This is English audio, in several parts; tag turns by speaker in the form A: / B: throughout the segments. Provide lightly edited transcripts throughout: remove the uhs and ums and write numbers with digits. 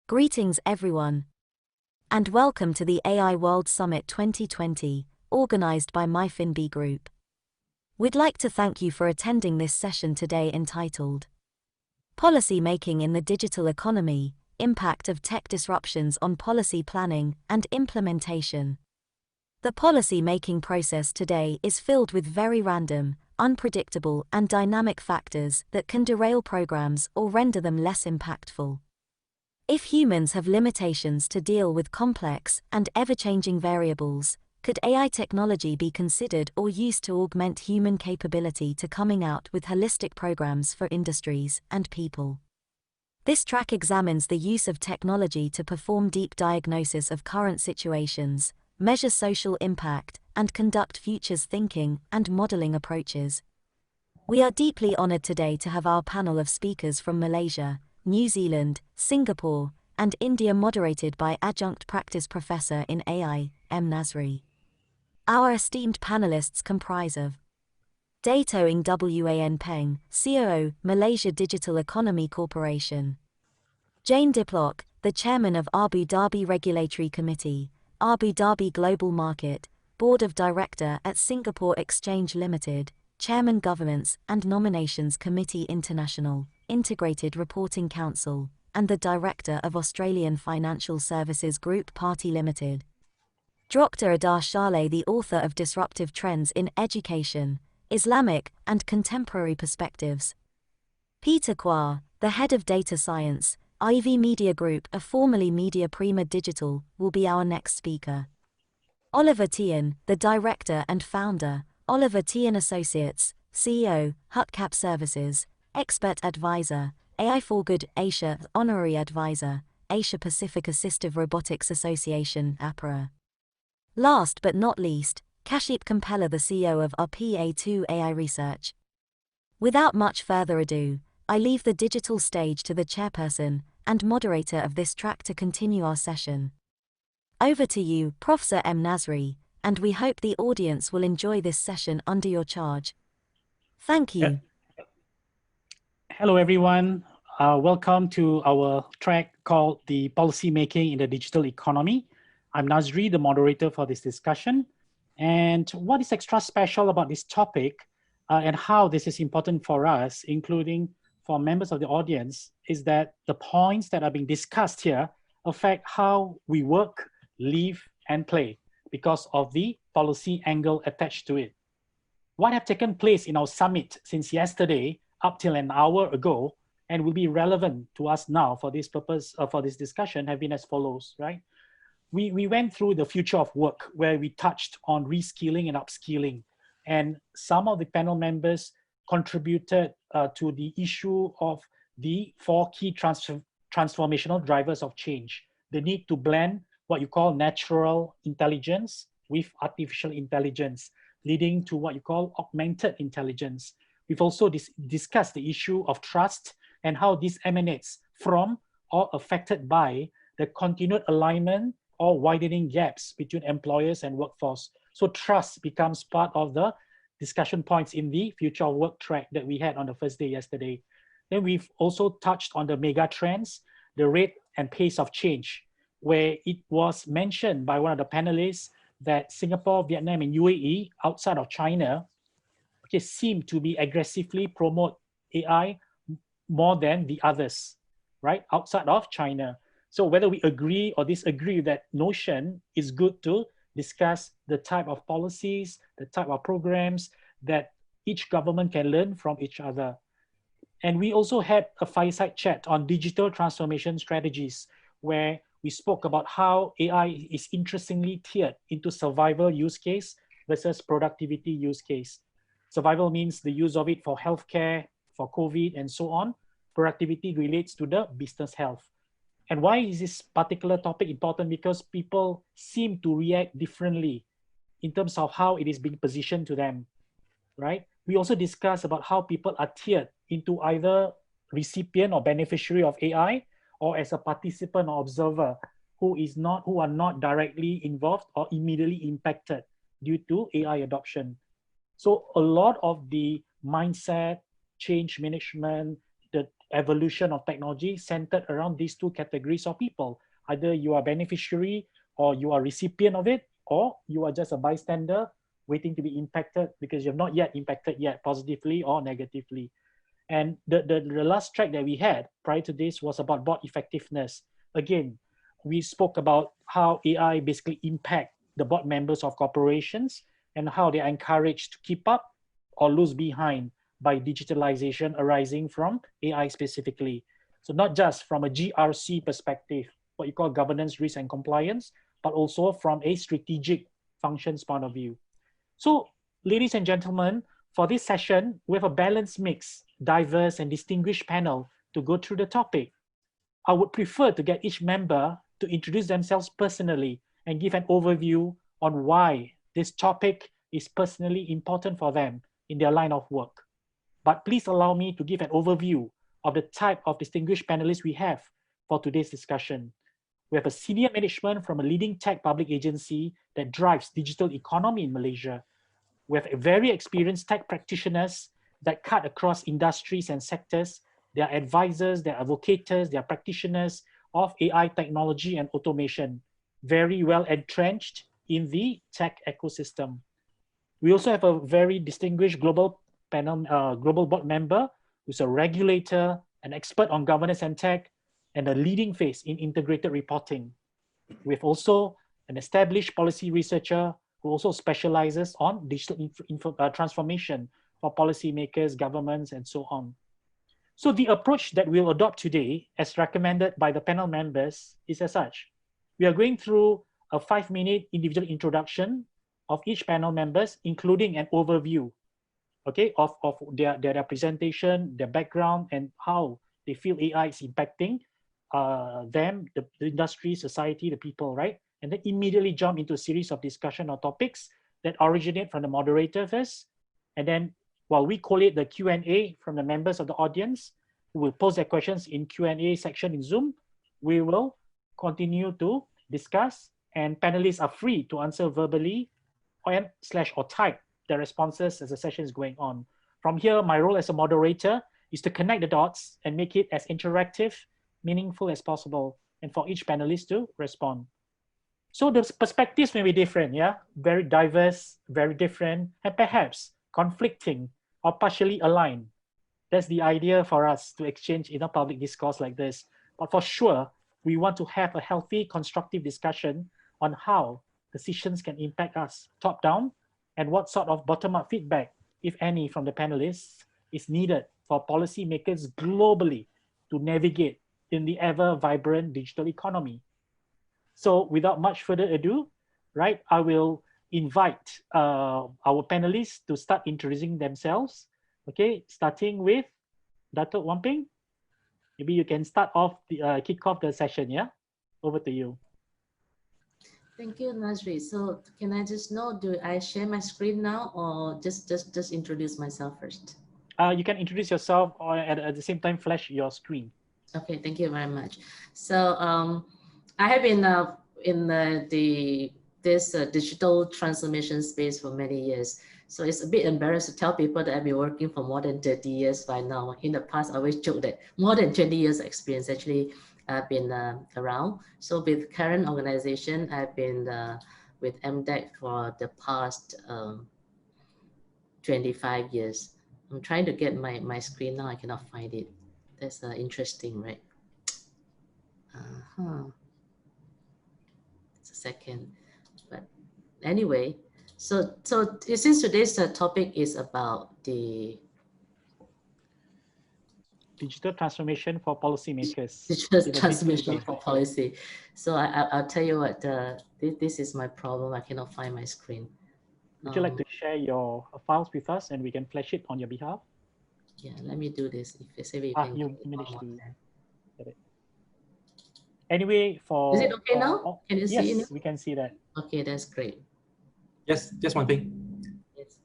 A: Greetings everyone, and welcome to the AI World Summit 2020, organized by MyFinB Group. We'd like to thank you for attending this session today entitled Policy Making in the Digital Economy, Impact of Tech Disruptions on Policy Planning and Implementation. The policy-making process today is filled with very random, unpredictable and dynamic factors that can derail programs or render them less impactful. If humans have limitations to deal with complex and ever-changing variables, could AI technology be considered or used to augment human capability to coming out with holistic programs for industries and people? This track examines the use of technology to perform deep diagnosis of current situations, measure social impact, and conduct futures thinking and modeling approaches. We are deeply honored today to have our panel of speakers from Malaysia, New Zealand, Singapore, and India, moderated by Adjunct Practice Professor in AI, M. Nazri. Our esteemed panelists comprise of Dato Ing Wan Peng, COO, Malaysia Digital Economy Corporation; Jane Diplock, the Chairman of Abu Dhabi Regulatory Committee, Abu Dhabi Global Market, Board of Director at Singapore Exchange Limited, Chairman Governance and Nominations Committee International, Integrated Reporting Council, and the Director of Australian Financial Services Group Party Limited. Dr. Adar Shaleh, the author of Disruptive Trends in Education, Islamic and Contemporary Perspectives. Peter Kwa, the Head of Data Science, IV Media Group, formerly Media Prima Digital, will be our next speaker. Oliver Tian, the Director and Founder, Oliver Tian Associates, CEO, Hutcap Services, Expert Advisor, AI for Good Asia Honorary Advisor, Asia Pacific Assistive Robotics Association, APRA. Last but not least, Kashyap, the CEO of RPA2 AI Research. Without much further ado, I leave the digital stage to the chairperson and moderator of this track to continue our session. Over to you, Professor M. Nazri, and we hope the audience will enjoy this session under your charge. Thank you.
B: Hello everyone, welcome to our track called the Policy Making in the Digital Economy. I'm Nazri, the moderator for this discussion. And what is extra special about this topic and how this is important for us, including for members of the audience, is that the points that are being discussed here affect how we work, live, and play because of the policy angle attached to it. What have taken place in our summit since yesterday up till an hour ago and will be relevant to us now for this purpose, for this discussion, have been as follows, right? We went through the future of work where we touched on reskilling and upskilling, and some of the panel members contributed to the issue of the 4 key transformational drivers of change. The need to blend what you call natural intelligence with artificial intelligence, leading to what you call augmented intelligence. We've also discussed the issue of trust and how this emanates from or affected by the continued alignment or widening gaps between employers and workforce. So trust becomes part of the discussion points in the future of work track that we had on the first day yesterday. Then we've also touched on the mega trends, the rate and pace of change, where it was mentioned by one of the panelists that Singapore, Vietnam, and UAE, outside of China, seem to be aggressively promote AI more than the others, right, outside of China. So whether we agree or disagree with that notion, is good to discuss the type of policies, the type of programs that each government can learn from each other. And we also had a fireside chat on digital transformation strategies, where we spoke about how AI is interestingly tiered into survival use case versus productivity use case. Survival means the use of it for healthcare, for COVID, and so on. Productivity relates to the business health. And why is this particular topic important? Because people seem to react differently in terms of how it is being positioned to them, right? We also discussed about how people are tiered into either recipient or beneficiary of AI, or as a participant or observer who are not directly involved or immediately impacted due to AI adoption. So a lot of the mindset, change management, the evolution of technology centered around these two categories of people. Either you are beneficiary or you are recipient of it, or you are just a bystander waiting to be impacted because you've not yet impacted yet positively or negatively. And the last track that we had prior to this was about bot effectiveness. Again, we spoke about how AI basically impact the board members of corporations and how they are encouraged to keep up or lose behind by digitalization arising from AI specifically. So not just from a GRC perspective, what you call governance, risk, and compliance, but also from a strategic functions point of view. So, ladies and gentlemen, for this session, we have a balanced mix, diverse and distinguished panel to go through the topic. I would prefer to get each member to introduce themselves personally and give an overview on why this topic is personally important for them in their line of work. But please allow me to give an overview of the type of distinguished panelists we have for today's discussion. We have a senior management from a leading tech public agency that drives digital economy in Malaysia. We have a very experienced tech practitioners that cut across industries and sectors. They are advisors, they are advocates, they are practitioners of AI technology and automation, very well entrenched in the tech ecosystem. We also have a very distinguished global panel, global board member who's a regulator, an expert on governance and tech, and a leading face in integrated reporting. We have also an established policy researcher who also specializes on digital transformation for policymakers, governments, and so on. So the approach that we'll adopt today, as recommended by the panel members, is as such. We are going through a 5-minute individual introduction of each panel members, including an overview, okay, of their presentation, their background, and how they feel AI is impacting them, the industry, society, the people, right? And then immediately jump into a series of discussion or topics that originate from the moderator first. And then while we collate the Q&A from the members of the audience who will pose their questions in Q&A section in Zoom, we will continue to discuss, and panelists are free to answer verbally or type their responses as the session is going on. From here, my role as a moderator is to connect the dots and make it as interactive, meaningful as possible, and for each panelist to respond. So the perspectives may be different, yeah? Very diverse, very different, and perhaps conflicting or partially aligned. That's the idea for us to exchange in a public discourse like this. But for sure, we want to have a healthy, constructive discussion on how decisions can impact us top down and what sort of bottom-up feedback, if any, from the panelists is needed for policymakers globally to navigate in the ever-vibrant digital economy. So without much further ado, right, I will invite our panelists to start introducing themselves. Okay, starting with Dato' Wamping. Maybe you can start off the kick off the session. Yeah, over to you.
C: Thank you, Nazri. So can I just know, do I share my screen now or just introduce myself first?
B: You can introduce yourself or at the same time flash your screen.
C: Okay, thank you very much. So I have been in this digital transformation space for many years. So it's a bit embarrassing to tell people that I've been working for more than 30 years by now. In the past, I always joke that more than 20 years experience actually I've been around. So with current organization, I've been with MDEC for the past 25 years. I'm trying to get my screen now. I cannot find it. That's interesting, right? It's a second. But anyway, so since today's topic is about the
B: digital transformation for policymakers.
C: Digital transformation for policy. So I'll tell you what, this is my problem. I cannot find my screen.
B: Would you like to share your files with us and we can flash it on your behalf?
C: Yeah, let me do this. If you say
B: you managed to get it. Anyway,
C: is it okay now? Can you see it?
B: Yes, we can see that.
C: Okay, that's great.
D: Yes, just one thing.
C: Yes.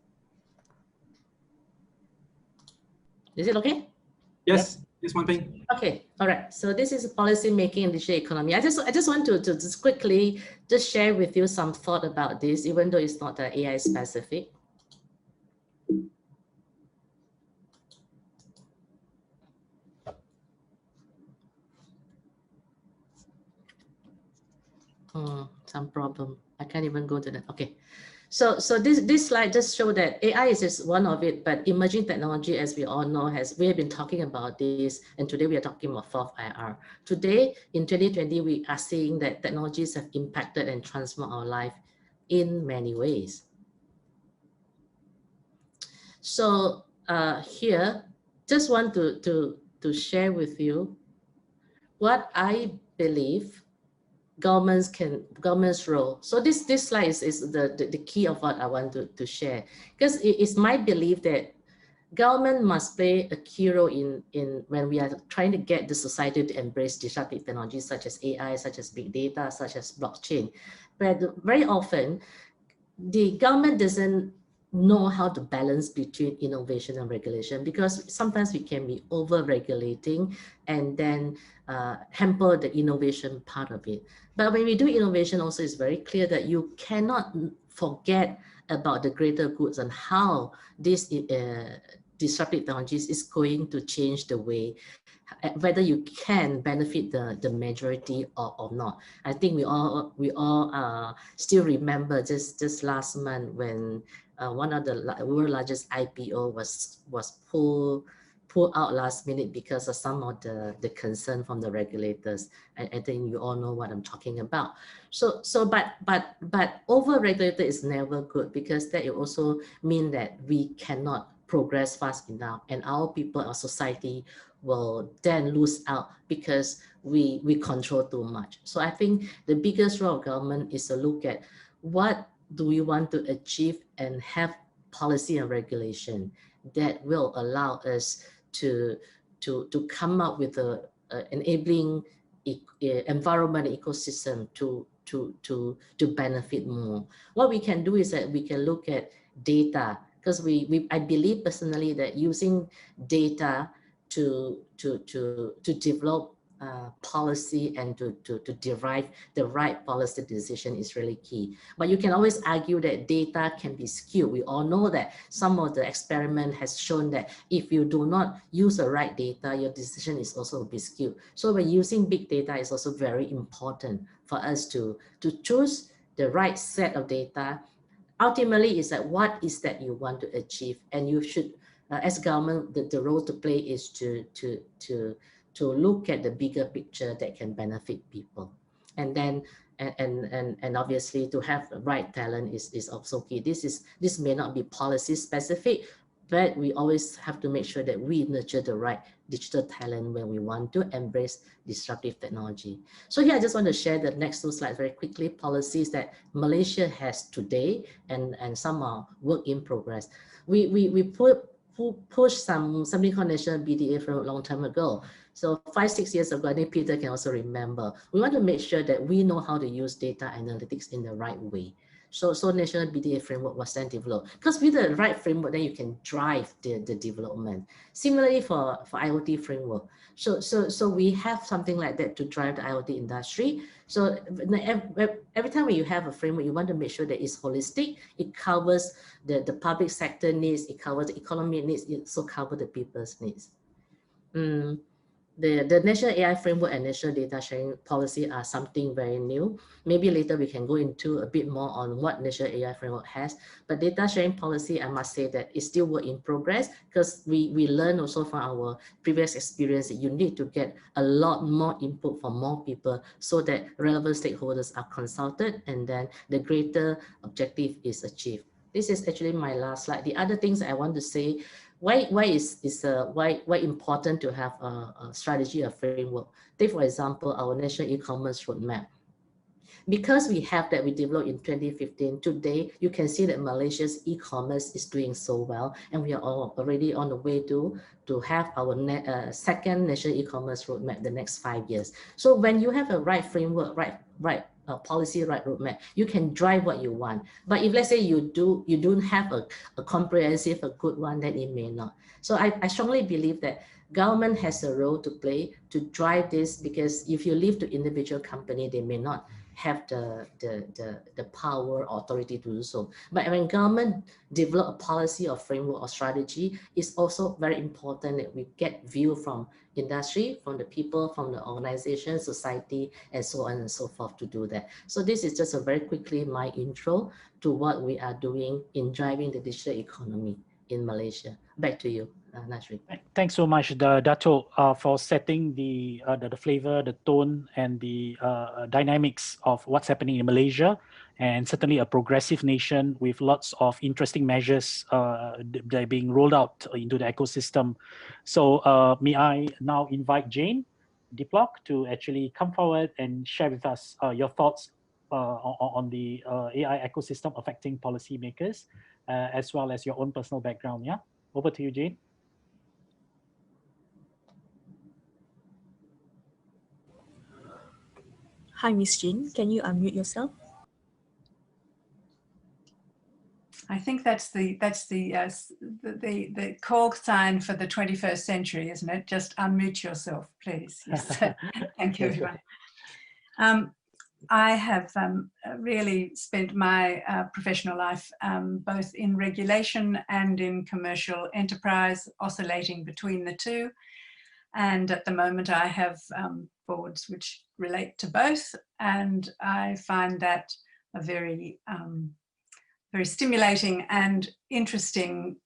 C: Is it okay?
D: Yes, just one thing.
C: Okay, all right. So this is policy making in digital economy. I just want to just quickly just share with you some thought about this, even though it's not AI specific. Some problem. I can't even go to that. Okay. So this slide just show that AI is just one of it, but emerging technology, as we all know, we have been talking about this, and today we are talking about fourth IR. Today, in 2020, we are seeing that technologies have impacted and transformed our life in many ways. So here, just want to share with you what I believe government's role. So this slide is the key of what I want to share, because it's my belief that government must play a key role in when we are trying to get the society to embrace disruptive technologies such as AI, such as big data, such as blockchain. But very often, the government doesn't know how to balance between innovation and regulation, because sometimes we can be over-regulating and then hamper the innovation part of it. But when we do innovation also, it's very clear that you cannot forget about the greater goods and how this disruptive technologies is going to change the way, whether you can benefit the majority or not. I think we all still remember just last month when one of the world largest IPO was pulled out last minute because of some of the concern from the regulators. I think you all know what I'm talking about. But over-regulated is never good, because that will also mean that we cannot progress fast enough, and our people, our society will then lose out because we control too much. So I think the biggest role of government is to look at what do we want to achieve and have policy and regulation that will allow us to come up with a enabling environment ecosystem to benefit more. What we can do is that we can look at data, because I believe personally that using data to develop policy and to derive the right policy decision is really key. But you can always argue that data can be skewed. We all know that some of the experiment has shown that if you do not use the right data, your decision is also a bit skewed. So when using big data, is also very important for us to choose the right set of data. Ultimately, is that what is that you want to achieve, and you should, as government, the role to play is to look at the bigger picture that can benefit people, and then and obviously to have the right talent is also key. This may not be policy specific, but we always have to make sure that we nurture the right digital talent when we want to embrace disruptive technology. So here I just want to share the next two slides very quickly. Policies that Malaysia has today, and some are work in progress. We push something called National BDA from a long time ago. So 5-6 years ago, I think Peter can also remember. We want to make sure that we know how to use data analytics in the right way. So National BDA framework was then developed, because with the right framework, then you can drive the development. Similarly for IoT framework. So we have something like that to drive the IoT industry. So every time when you have a framework, you want to make sure that it's holistic. It covers the public sector needs, it covers the economic needs, it also covers the people's needs. The National AI Framework and National Data Sharing Policy are something very new. Maybe later we can go into a bit more on what National AI Framework has. But data sharing policy, I must say that it's still work in progress, because we learn also from our previous experience that you need to get a lot more input from more people so that relevant stakeholders are consulted and then the greater objective is achieved. This is actually my last slide. The other things I want to say, why important to have a strategy, a framework. Take for example, our national e-commerce roadmap. Because we have that, we developed in 2015. Today, you can see that Malaysia's e-commerce is doing so well, and we are already on the way to have our second national e-commerce roadmap the next 5 years. So when you have a right framework, right policy, right roadmap, you can drive what you want. But if let's say you don't have a comprehensive, a good one, then it may not. So I strongly believe that government has a role to play to drive this, because if you leave to individual company, they may not have the power or authority to do so. But when government develop a policy or framework or strategy, it's also very important that we get view from industry, from the people, from the organization, society, and so on and so forth to do that. So this is just a very quickly my intro to what we are doing in driving the digital economy in Malaysia. Back to you, Nazri.
B: Thanks so much, Dato, for setting the flavor, the tone, and the dynamics of what's happening in Malaysia, and certainly a progressive nation with lots of interesting measures that are being rolled out into the ecosystem. So may I now invite Jane Diplock to actually come forward and share with us your thoughts on the AI ecosystem affecting policymakers, as well as your own personal background. Yeah, over to you, Jane.
E: Hi, Miss Jin. Can you unmute yourself?
F: I think that's the call sign for the 21st century, isn't it? Just unmute yourself, please. Yes. Thank you, everyone. I have really spent my professional life both in regulation and in commercial enterprise, oscillating between the two. And at the moment I have boards which relate to both, and I find that a very very stimulating and interesting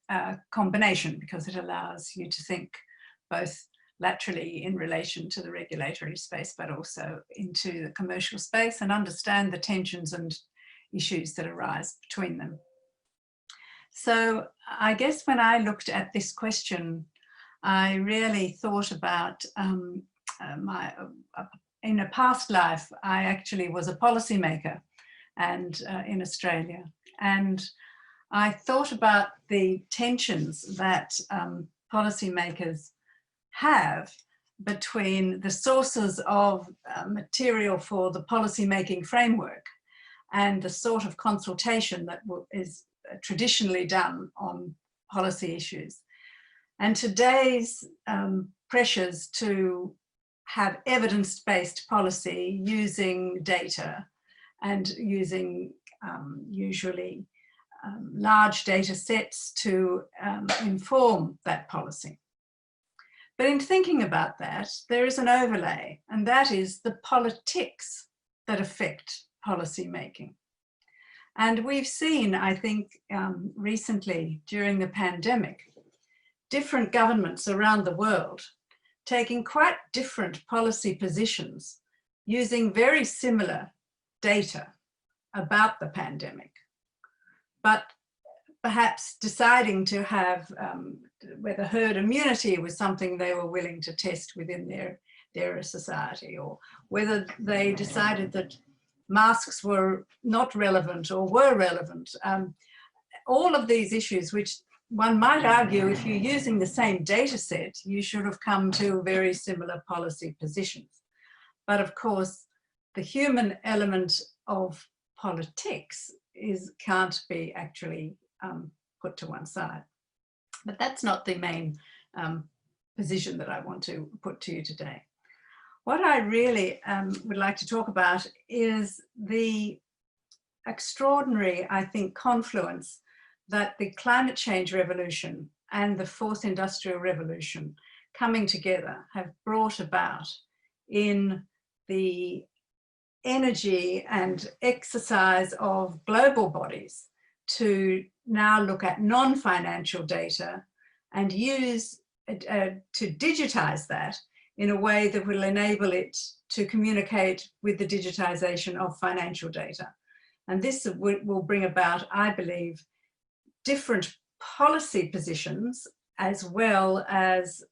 F: combination, because it allows you to think both laterally in relation to the regulatory space, but also into the commercial space, and understand the tensions and issues that arise between them. So I guess when I looked at this question, I really thought about in a past life, I actually was a policymaker and in Australia. And I thought about the tensions that policymakers have between the sources of material for the policymaking framework and the sort of consultation that is traditionally done on policy issues. And today's pressures to have evidence-based policy using data and using usually large data sets to inform that policy. But in thinking about that, there is an overlay, and that is the politics that affect policy making. And we've seen, I think, recently during the pandemic, different governments around the world taking quite different policy positions using very similar data about the pandemic, but perhaps deciding to have whether herd immunity was something they were willing to test within their society, or whether they decided that masks were not relevant or were relevant. All of these issues, which one might argue if you're using the same data set, you should have come to very similar policy positions. But of course, the human element of politics can't be actually put to one side. But that's not the main position that I want to put to you today. What I really would like to talk about is the extraordinary, I think, confluence that the climate change revolution and the fourth industrial revolution coming together have brought about in the energy and exercise of global bodies to now look at non-financial data and use to digitize that in a way that will enable it to communicate with the digitization of financial data. And this will bring about, I believe, different policy positions as well as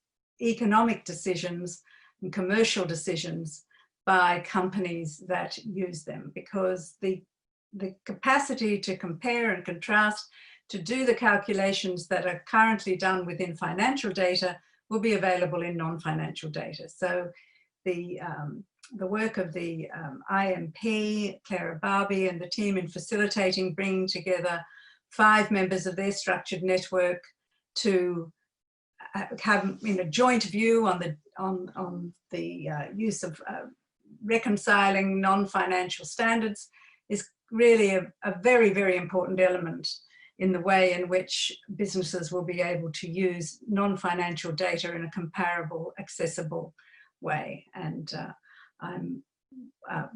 F: economic decisions and commercial decisions by companies that use them, because the capacity to compare and contrast, to do the calculations that are currently done within financial data will be available in non-financial data. So the work of the IMP, Clara Barbie and the team in facilitating bringing together 5 members of their structured network to have a joint view on the use of reconciling non-financial standards is really a very, very important element in the way in which businesses will be able to use non-financial data in a comparable, accessible way. And I'm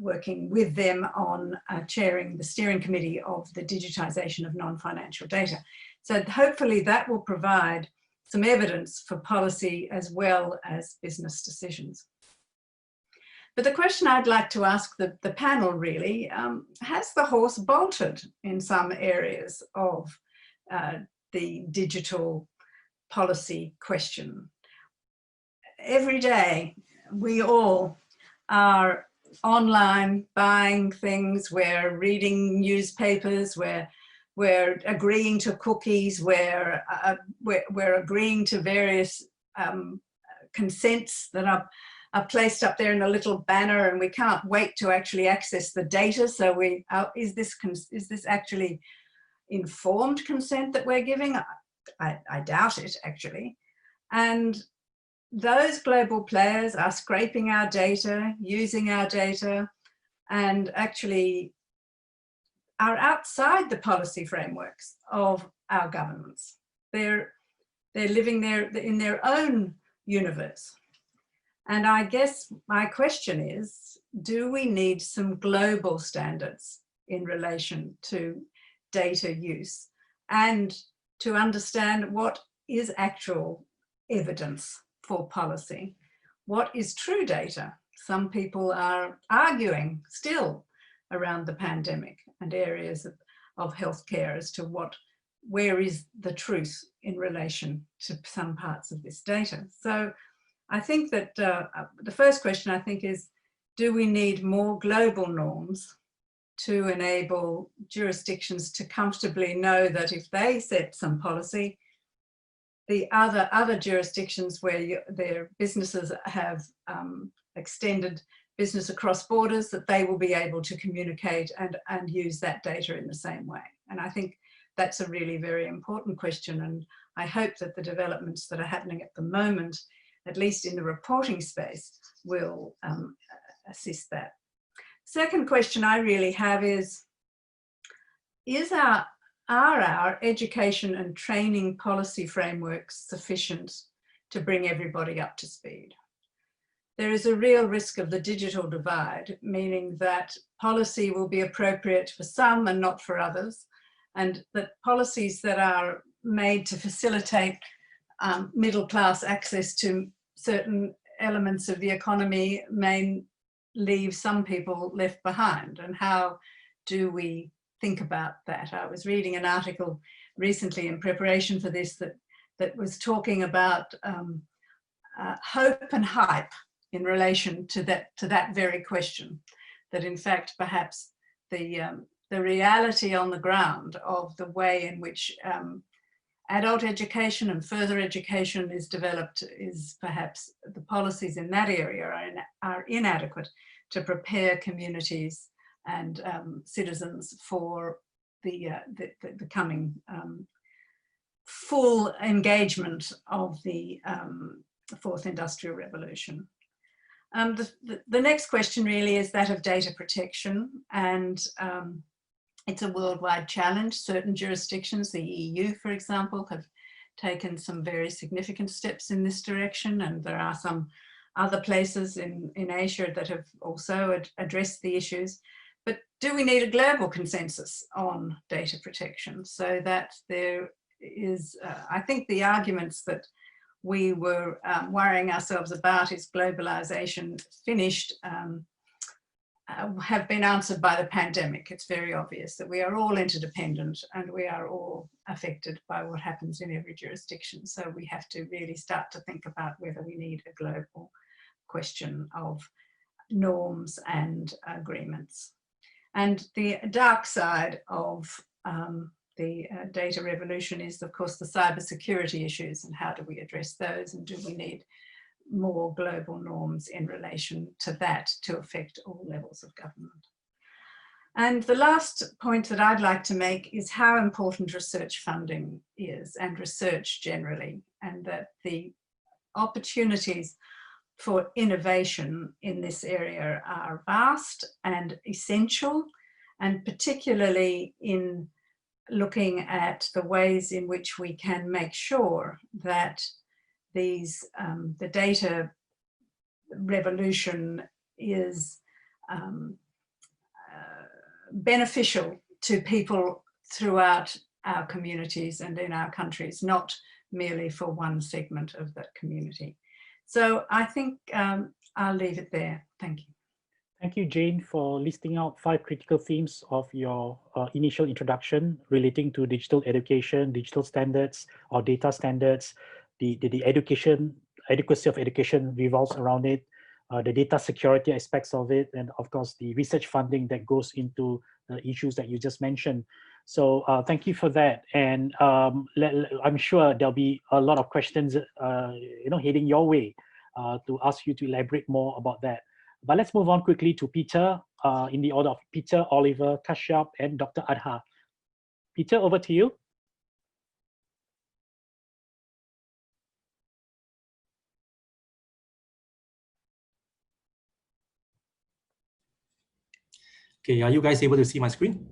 F: working with them on chairing the steering committee of the digitisation of non-financial data. So hopefully that will provide some evidence for policy as well as business decisions. But the question I'd like to ask the panel really, has the horse bolted in some areas of the digital policy question? Every day we all are online buying things, we're reading newspapers, we're agreeing to cookies, we're agreeing to various consents that are placed up there in a little banner, and we can't wait to actually access the data. So is this actually informed consent that we're giving? I doubt it, actually. And those global players are scraping our data, using our data, and actually are outside the policy frameworks of our governments. They're living in their own universe. And I guess my question is, do we need some global standards in relation to data use and to understand what is actual evidence for policy? What is true data? Some people are arguing still around the pandemic and areas of healthcare as to where is the truth in relation to some parts of this data. So I think that the first question, I think, is, do we need more global norms to enable jurisdictions to comfortably know that if they set some policy, the other jurisdictions where their businesses have extended business across borders, that they will be able to communicate and use that data in the same way? And I think that's a really very important question. And I hope that the developments that are happening at the moment, at least in the reporting space, will assist that. Second question I really have is are our education and training policy frameworks sufficient to bring everybody up to speed? There is a real risk of the digital divide, meaning that policy will be appropriate for some and not for others, and that policies that are made to facilitate middle-class access to certain elements of the economy may leave some people left behind. And how do we think about that? I was reading an article recently in preparation for this that was talking about hope and hype in relation to that very question, that in fact perhaps the reality on the ground of the way in which adult education and further education is developed is perhaps the policies in that area are inadequate to prepare communities and citizens for the coming full engagement of the fourth industrial revolution. The next question really is that of data protection, and it's a worldwide challenge. Certain jurisdictions, the EU, for example, have taken some very significant steps in this direction, and there are some other places in Asia that have also addressed the issues. But do we need a global consensus on data protection so that there is, I think the arguments that we were worrying ourselves about, is globalization finished, have been answered by the pandemic. It's very obvious that we are all interdependent and we are all affected by what happens in every jurisdiction. So we have to really start to think about whether we need a global question of norms and agreements. And the dark side of the data revolution is, of course, the cybersecurity issues, and how do we address those, and do we need more global norms in relation to that to affect all levels of government. And the last point that I'd like to make is how important research funding is, and research generally, and that the opportunities for innovation in this area are vast and essential, and particularly in looking at the ways in which we can make sure that these the data revolution is beneficial to people throughout our communities and in our countries, not merely for one segment of that community. So I think I'll leave it there. Thank you.
B: Thank you, Jane, for listing out 5 critical themes of your initial introduction relating to digital education, digital standards or data standards, the adequacy of education revolves around it, the data security aspects of it, and of course, the research funding that goes into the issues that you just mentioned. So thank you for that. And I'm sure there'll be a lot of questions heading your way to ask you to elaborate more about that. But let's move on quickly to Peter, in the order of Peter, Oliver, Kashyap, and Dr. Adha. Peter, over to you.
D: Okay, are you guys able to see my screen?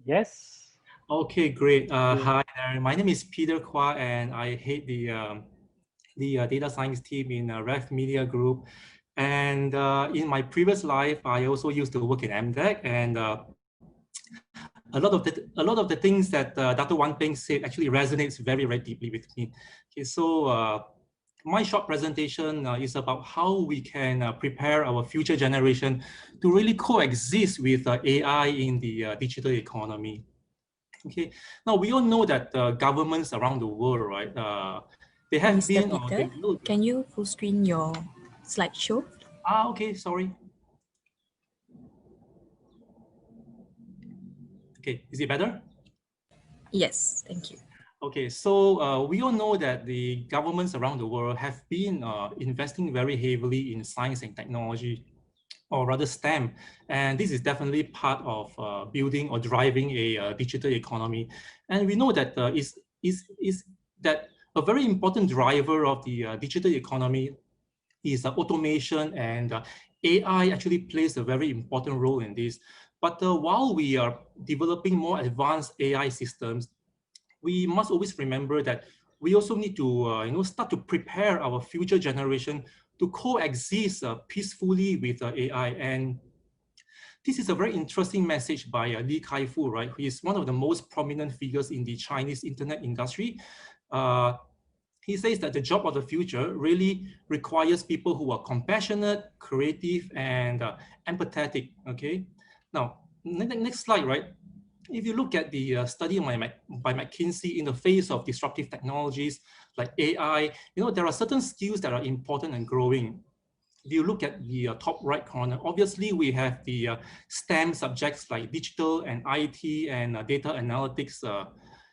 B: Yes.
D: Okay, great. Hi, my name is Peter Kwa, and I head the data science team in Ref Media Group. And in my previous life, I also used to work in MDEC, and a lot of the things that Dr. Wan Peng said actually resonates very, very deeply with me. Okay, so my short presentation is about how we can prepare our future generation to really coexist with AI in the digital economy. Okay, now we all know that governments around the world, right? They have
E: Mr.
D: been.
E: Peter, can you full screen your slideshow?
D: Okay, sorry. Okay, is it better?
E: Yes, thank you.
D: Okay, so we all know that the governments around the world have been investing very heavily in science and technology, or rather STEM, and this is definitely part of building or driving a digital economy. And we know that is that a very important driver of the digital economy is automation, and AI actually plays a very important role in this. But while we are developing more advanced AI systems, we must always remember that we also need to start to prepare our future generation to coexist peacefully with AI. And this is a very interesting message by Kaifu, right, who is one of the most prominent figures in the Chinese internet industry. He says that the job of the future really requires people who are compassionate, creative, and empathetic. Okay, now next slide, right? If you look at the study by McKinsey, in the face of disruptive technologies like AI, there are certain skills that are important and growing. If you look at the top right corner, obviously we have the STEM subjects like digital and IT and data analytics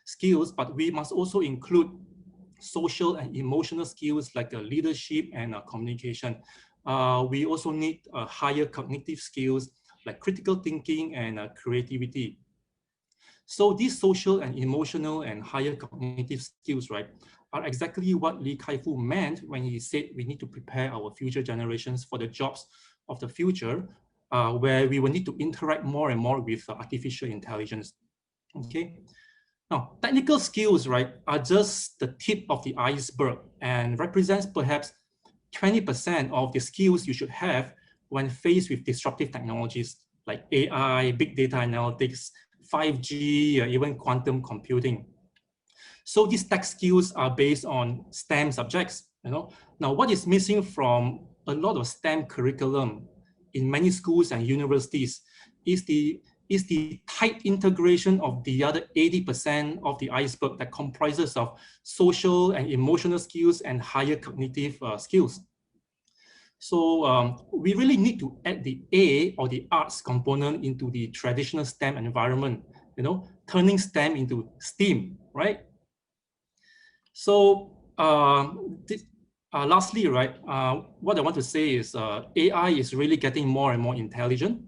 D: skills, but we must also include social and emotional skills like leadership and communication. We also need higher cognitive skills like critical thinking and creativity. So these social and emotional and higher cognitive skills, right, are exactly what Kaifu meant when he said we need to prepare our future generations for the jobs of the future, where we will need to interact more and more with artificial intelligence. Okay. Now, technical skills, right, are just the tip of the iceberg and represents perhaps 20% of the skills you should have when faced with disruptive technologies like AI, big data analytics, 5G, even quantum computing. So these tech skills are based on STEM subjects. Now what is missing from a lot of STEM curriculum in many schools and universities is the tight integration of the other 80% of the iceberg that comprises of social and emotional skills and higher cognitive skills. So we really need to add the A or the arts component into the traditional STEM environment, turning STEM into STEAM, right? So lastly, right, what I want to say is AI is really getting more and more intelligent,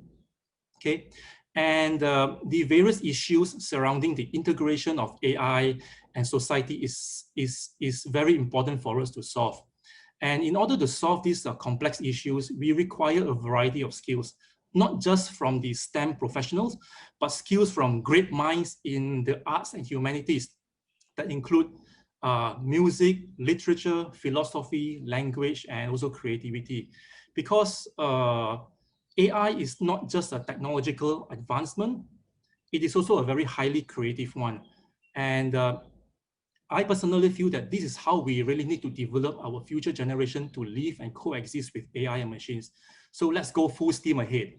D: okay? And the various issues surrounding the integration of AI and society is very important for us to solve. And in order to solve these complex issues, we require a variety of skills, not just from the STEM professionals, but skills from great minds in the arts and humanities that include music, literature, philosophy, language, and also creativity. Because AI is not just a technological advancement, it is also a very highly creative one. And I personally feel that this is how we really need to develop our future generation to live and coexist with AI and machines. So let's go full steam ahead.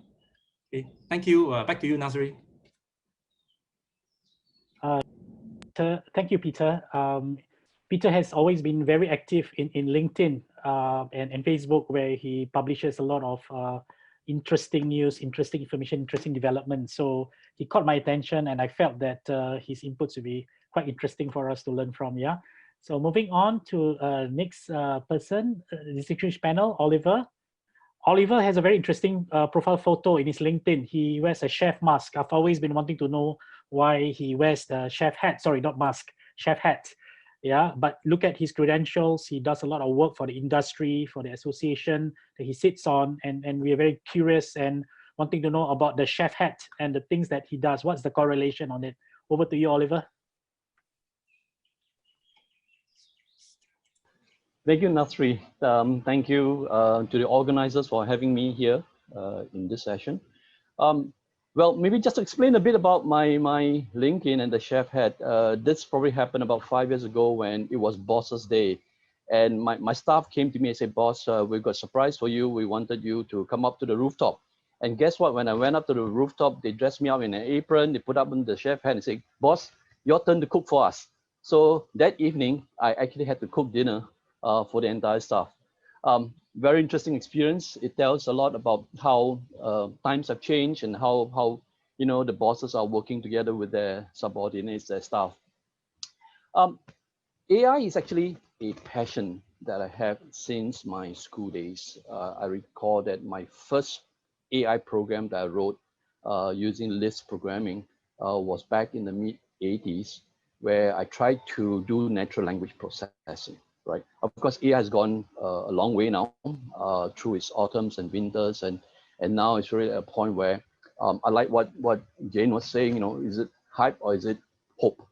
D: Okay, thank you. Back to you, Nazri.
B: Thank you, Peter. Peter has always been very active in LinkedIn and Facebook, where he publishes a lot of interesting news, interesting information, interesting development. So he caught my attention, and I felt that his inputs would be quite interesting for us to learn from. Yeah. So moving on to next person, the distinguished panel, Oliver. Oliver has a very interesting profile photo in his LinkedIn. He wears a chef mask. I've always been wanting to know why he wears the chef hat. Sorry, not mask, chef hat. Yeah, but look at his credentials. He does a lot of work for the industry, for the association that he sits on, and we are very curious and wanting to know about the chef hat and the things that he does. What's the correlation on it? Over to you, Oliver.
G: Thank you, Nazri. Thank you to the organizers for having me here in this session. Well, maybe just to explain a bit about my LinkedIn and the chef hat. This probably happened about 5 years ago when it was Boss's Day. And my staff came to me and said, "Boss, we've got a surprise for you. We wanted you to come up to the rooftop." And guess what? When I went up to the rooftop, they dressed me up in an apron. They put up on the chef hat and said, "Boss, your turn to cook for us." So that evening, I actually had to cook dinner for the entire staff. Very interesting experience. It tells a lot about how times have changed and how the bosses are working together with their subordinates, their staff. AI is actually a passion that I have since my school days. I recall that my first AI program that I wrote using Lisp programming was back in the mid-80s, where I tried to do natural language processing. Right. Of course, AI has gone a long way now through its autumns and winters, and now it's really at a point where I like what Jane was saying. Is it hype or is it hope?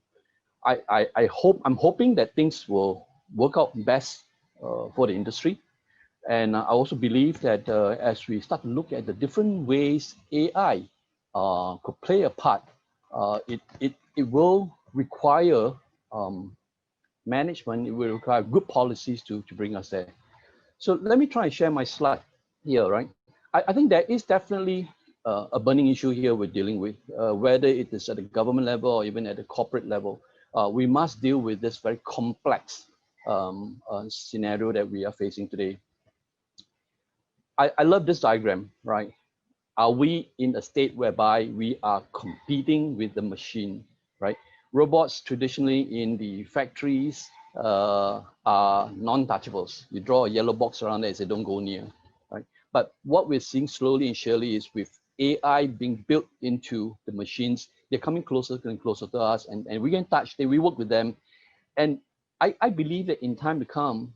G: I'm hoping that things will work out best for the industry, and I also believe that as we start to look at the different ways AI could play a part, it will require management. It will require good policies to bring us there. So let me try and share my slide here, right? I think there is definitely a burning issue here we're dealing with, whether it is at the government level or even at the corporate level. We must deal with this very complex scenario that we are facing today. I love this diagram, right? Are we in a state whereby we are competing with the machine, right? Robots traditionally in the factories are non-touchables. You draw a yellow box around it and say, "Don't go near," right? But what we're seeing slowly and surely is with AI being built into the machines, they're coming closer and closer to us, and we can touch them, we work with them. And I believe that in time to come,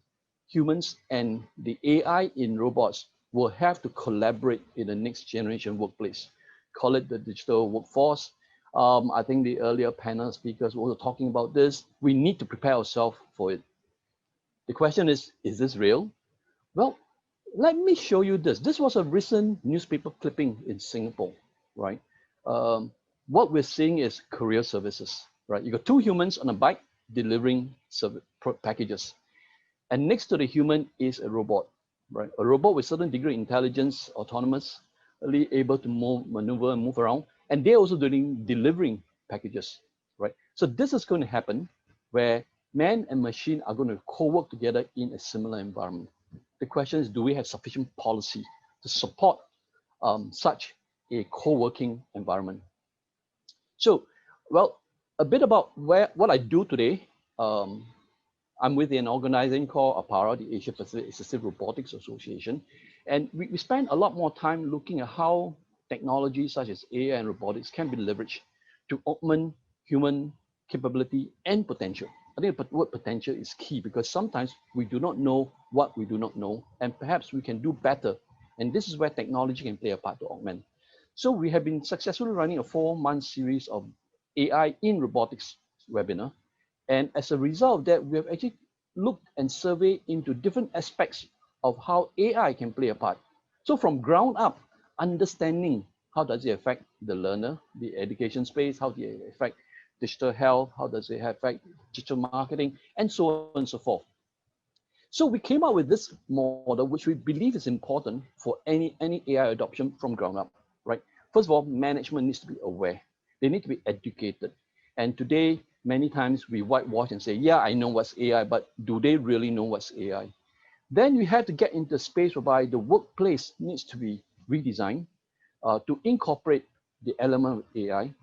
G: humans and the AI in robots will have to collaborate in the next generation workplace. Call it the digital workforce. I think the earlier panel speakers were also talking about this. We need to prepare ourselves for it. The question is this real? Well, let me show you this. This was a recent newspaper clipping in Singapore, right? What we're seeing is courier services, right? You got two humans on a bike delivering packages. And next to the human is a robot, right? A robot with certain degree of intelligence, autonomously able to maneuver and move around. And they're also delivering packages, right? So this is going to happen where man and machine are going to co-work together in a similar environment. The question is, do we have sufficient policy to support such a co-working environment? So, well, a bit about what I do today. I'm with an organization called APARA, the Asia Pacific Assistive Robotics Association. And we spend a lot more time looking at how technologies such as AI and robotics can be leveraged to augment human capability and potential. I think the word potential is key because sometimes we do not know what we do not know, and perhaps we can do better. And this is where technology can play a part to augment. So we have been successfully running a 4-month series of AI in robotics webinar. And as a result of that, we have actually looked and surveyed into different aspects of how AI can play a part. So from ground up, understanding how does it affect the learner, the education space, how does it affect digital health, how does it affect digital marketing, and so on and so forth. So we came up with this model, which we believe is important for any AI adoption from ground up, right? First of all, management needs to be aware. They need to be educated. And today, many times we whitewash and say, yeah, I know what's AI, but do they really know what's AI? Then we have to get into a space whereby the workplace needs to be redesigned to incorporate the element of AI,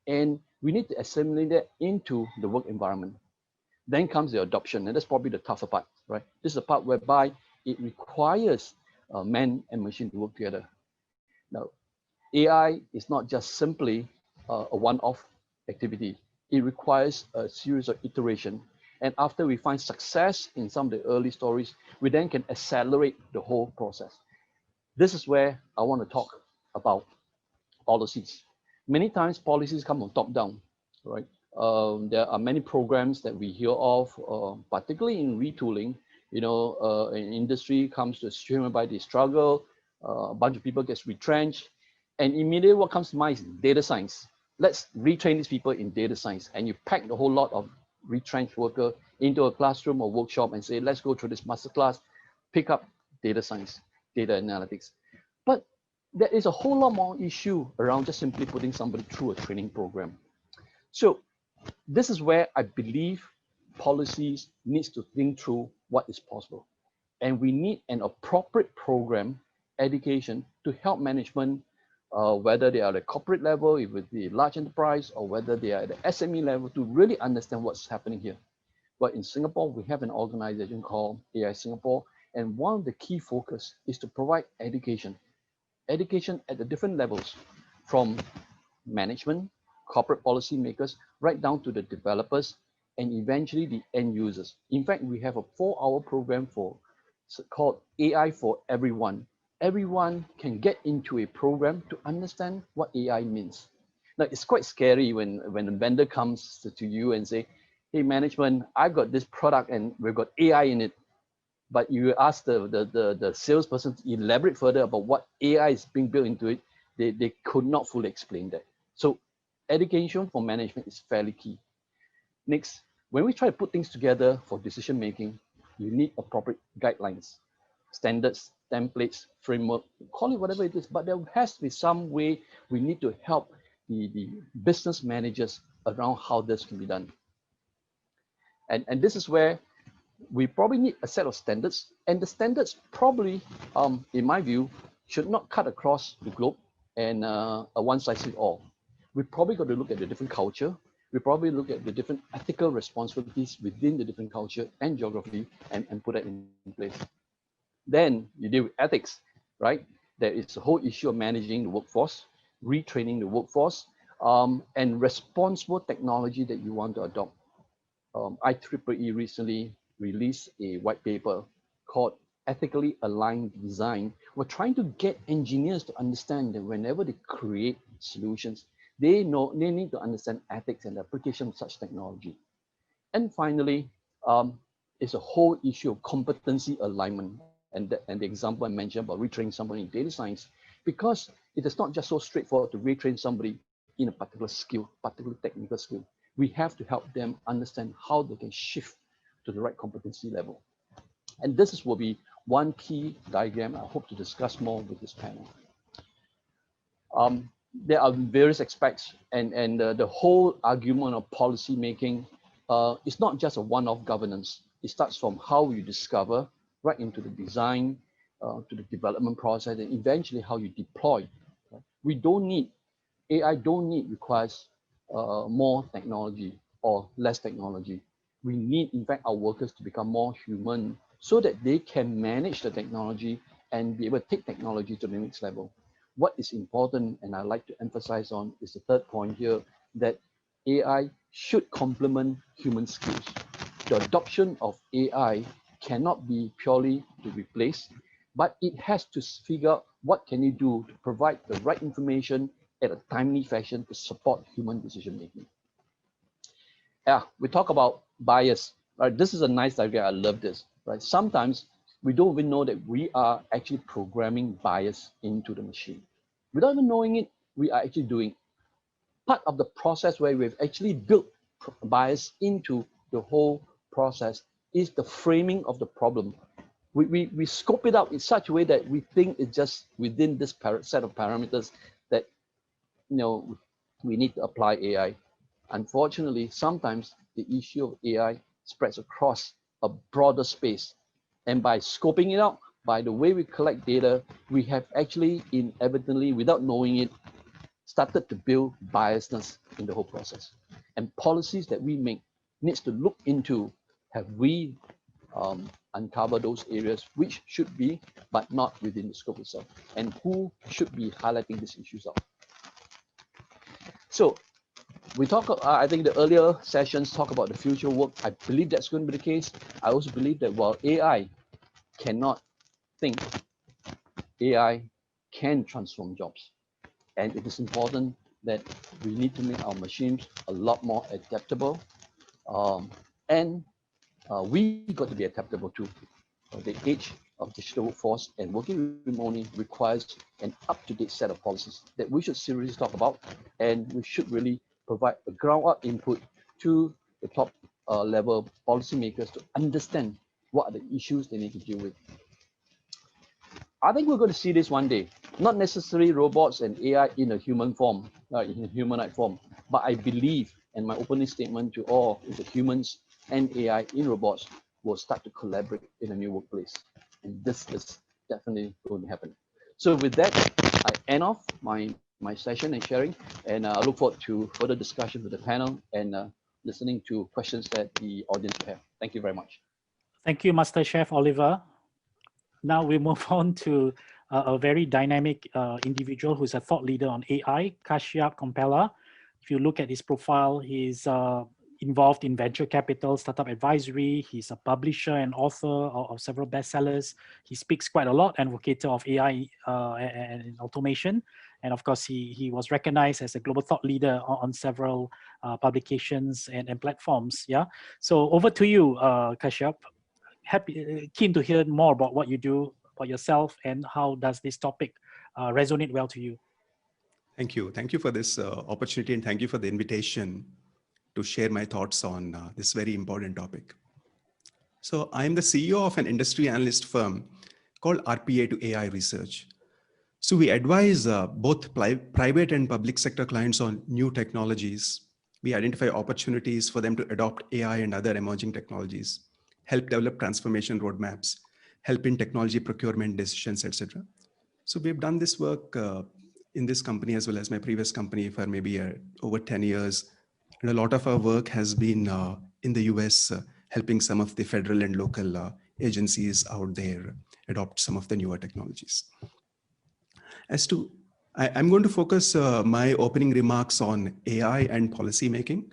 G: and we need to assimilate that into the work environment. Then comes the adoption, and that's probably the tougher part, right? This is the part whereby it requires man and machine to work together. Now, AI is not just simply a one-off activity. It requires a series of iteration. And after we find success in some of the early stories, we then can accelerate the whole process. This is where I want to talk about policies. Many times policies come from top down, right? There are many programs that we hear of, particularly in retooling. An industry comes to a situation whereby they struggle, a bunch of people gets retrenched, and immediately what comes to mind is data science. Let's retrain these people in data science, and you pack the whole lot of retrenched worker into a classroom or workshop and say, let's go through this masterclass, pick up data science, data analytics. But there is a whole lot more issue around just simply putting somebody through a training program. So this is where I believe policies needs to think through what is possible. And we need an appropriate program, education, to help management, whether they are at a corporate level, with the large enterprise, or whether they are at the SME level, to really understand what's happening here. But in Singapore, we have an organization called AI Singapore, and one of the key focus is to provide education at the different levels, from management, corporate policy makers, right down to the developers, and eventually the end users. In fact, we have a 4-hour program called AI for Everyone. Everyone can get into a program to understand what AI means. Now, it's quite scary when a vendor comes to you and say, hey, management, I've got this product and we've got AI in it. But you ask the salesperson to elaborate further about what AI is being built into it, they could not fully explain that. So education for management is fairly key. Next, when we try to put things together for decision making, you need appropriate guidelines, standards, templates, framework, call it whatever it is, but there has to be some way we need to help the business managers around how this can be done. And this is where we probably need a set of standards, and the standards probably, in my view, should not cut across the globe and a one-size-fits-all. We probably got to look at the different culture. We probably look at the different ethical responsibilities within the different culture and geography and put that in place. Then you deal with ethics, right? There is a whole issue of managing the workforce, retraining the workforce, and responsible technology that you want to adopt. IEEE recently released a white paper called Ethically Aligned Design. We're trying to get engineers to understand that whenever they create solutions, they need to understand ethics and the application of such technology. And finally, it's a whole issue of competency alignment. And the example I mentioned about retraining somebody in data science, because it is not just so straightforward to retrain somebody in a particular skill, particular technical skill. We have to help them understand how they can shift to the right competency level. And this will be one key diagram I hope to discuss more with this panel. There are various aspects, and the whole argument of policy making is not just a one-off governance. It starts from how you discover, right into the design, to the development process, and eventually how you deploy. We don't need, AI requires more technology or less technology. We need, in fact, our workers to become more human so that they can manage the technology and be able to take technology to the next level. What is important, and I like to emphasize on, is the third point here, that AI should complement human skills. The adoption of AI cannot be purely to replace. but it has to figure out what can you do to provide the right information at a timely fashion to support human decision making. Yeah, we talk about bias, right? This is a nice diagram. I love this, right? Sometimes we don't even know that we are actually programming bias into the machine. Without even knowing it, we are actually doing part of the process where we've actually built bias into the whole process is the framing of the problem. We scope it out in such a way that we think it's just within this set of parameters that we need to apply AI. Unfortunately, sometimes the issue of AI spreads across a broader space. And by scoping it out, by the way we collect data, we have actually inevitably, without knowing it, started to build biasness in the whole process. And policies that we make needs to look into, have we uncover those areas which should be, but not within the scope itself, and who should be highlighting these issues out. So we talk, I think the earlier sessions talk about the future work. I believe that's going to be the case. I also believe that while AI cannot think, AI can transform jobs. And it is important that we need to make our machines a lot more adaptable. We got to be adaptable too. The age of digital workforce and working remotely requires an up-to-date set of policies that we should seriously talk about, and we should really provide a ground-up input to the top level policymakers to understand what are the issues they need to deal with. I think we're going to see this one day, not necessarily robots and AI in a human form, in a humanoid form, but I believe, and my opening statement to all is that humans and AI in robots will start to collaborate in a new workplace. And this is definitely going to happen. So with that, I end off my session and sharing, and I look forward to further discussion with the panel and listening to questions that the audience will have. Thank you very much.
B: Thank you, Master Chef Oliver. Now we move on to a very dynamic individual who's a thought leader on AI, Kashyap Kompella. If you look at his profile, he's involved in venture capital, startup advisory. He's a publisher and author of several bestsellers. He speaks quite a lot, advocator of AI and automation. And of course, he was recognized as a global thought leader on several publications and platforms. Yeah. So over to you, Kashyap. Keen to hear more about what you do for yourself and how does this topic resonate well to you.
H: Thank you. Thank you for this opportunity, and thank you for the invitation to share my thoughts on this very important topic. So I'm the CEO of an industry analyst firm called RPA to AI Research. So we advise both private and public sector clients on new technologies. We identify opportunities for them to adopt AI and other emerging technologies, help develop transformation roadmaps, help in technology procurement decisions, etc. So we've done this work in this company as well as my previous company for maybe over 10 years. And a lot of our work has been in the US, helping some of the federal and local agencies out there adopt some of the newer technologies. I'm going to focus my opening remarks on AI and policy making.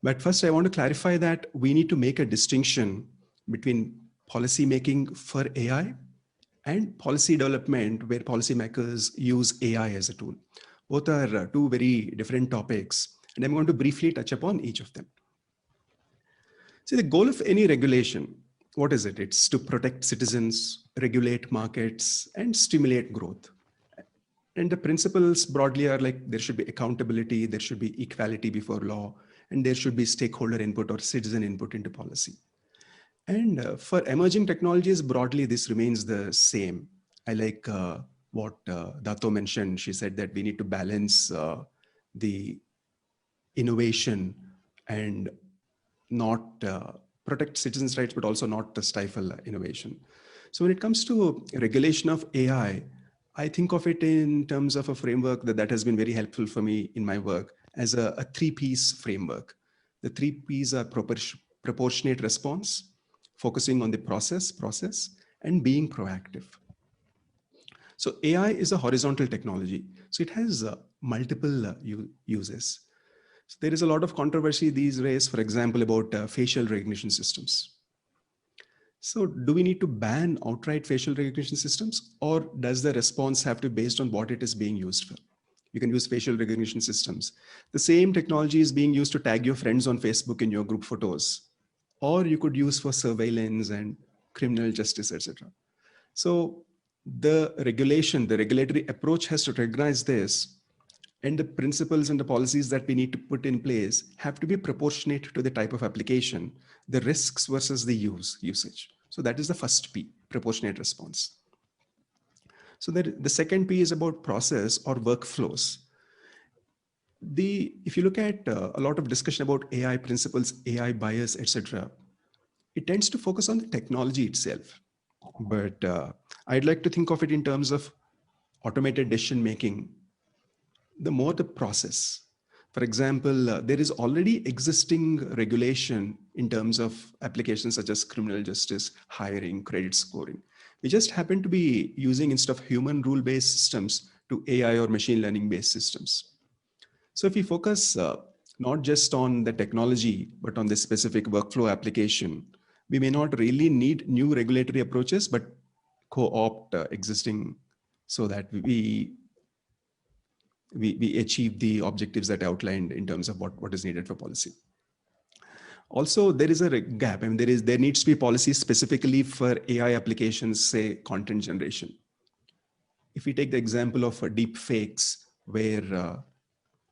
H: But first, I want to clarify that we need to make a distinction between policy making for AI and policy development where policymakers use AI as a tool. Both are two very different topics, and I'm going to briefly touch upon each of them. See, the goal of any regulation, what is it? It's to protect citizens, regulate markets, and stimulate growth. And the principles broadly are like there should be accountability, there should be equality before law, and there should be stakeholder input or citizen input into policy. And for emerging technologies, broadly, this remains the same. I like what Dato mentioned. She said that we need to balance the innovation and not protect citizens' rights, but also not stifle innovation. So when it comes to regulation of AI, I think of it in terms of a framework that has been very helpful for me in my work as a three-piece framework. The 3 P's are proportionate response, focusing on the process, and being proactive. So AI is a horizontal technology. So it has multiple uses. So there is a lot of controversy these days, for example, about facial recognition systems. So do we need to ban outright facial recognition systems, or does the response have to be based on what it is being used for? You can use facial recognition systems. The same technology is being used to tag your friends on Facebook in your group photos, or you could use for surveillance and criminal justice, etc. So the regulation, the regulatory approach has to recognize this, and the principles and the policies that we need to put in place have to be proportionate to the type of application, the risks versus the usage. So that is the first P, proportionate response. So the second P is about process or workflows. If you look at a lot of discussion about AI principles, AI bias, etc., it tends to focus on the technology itself. But I'd like to think of it in terms of automated decision making, the more the process. For example, there is already existing regulation in terms of applications such as criminal justice, hiring, credit scoring. We just happen to be using, instead of human rule-based systems, to AI or machine learning-based systems. So if we focus not just on the technology, but on the specific workflow application, we may not really need new regulatory approaches, but co-opt existing so that we achieve the objectives that I outlined in terms of what is needed for policy. Also, there is a gap. I mean, there needs to be policy specifically for AI applications, say content generation. If we take the example of deep fakes, where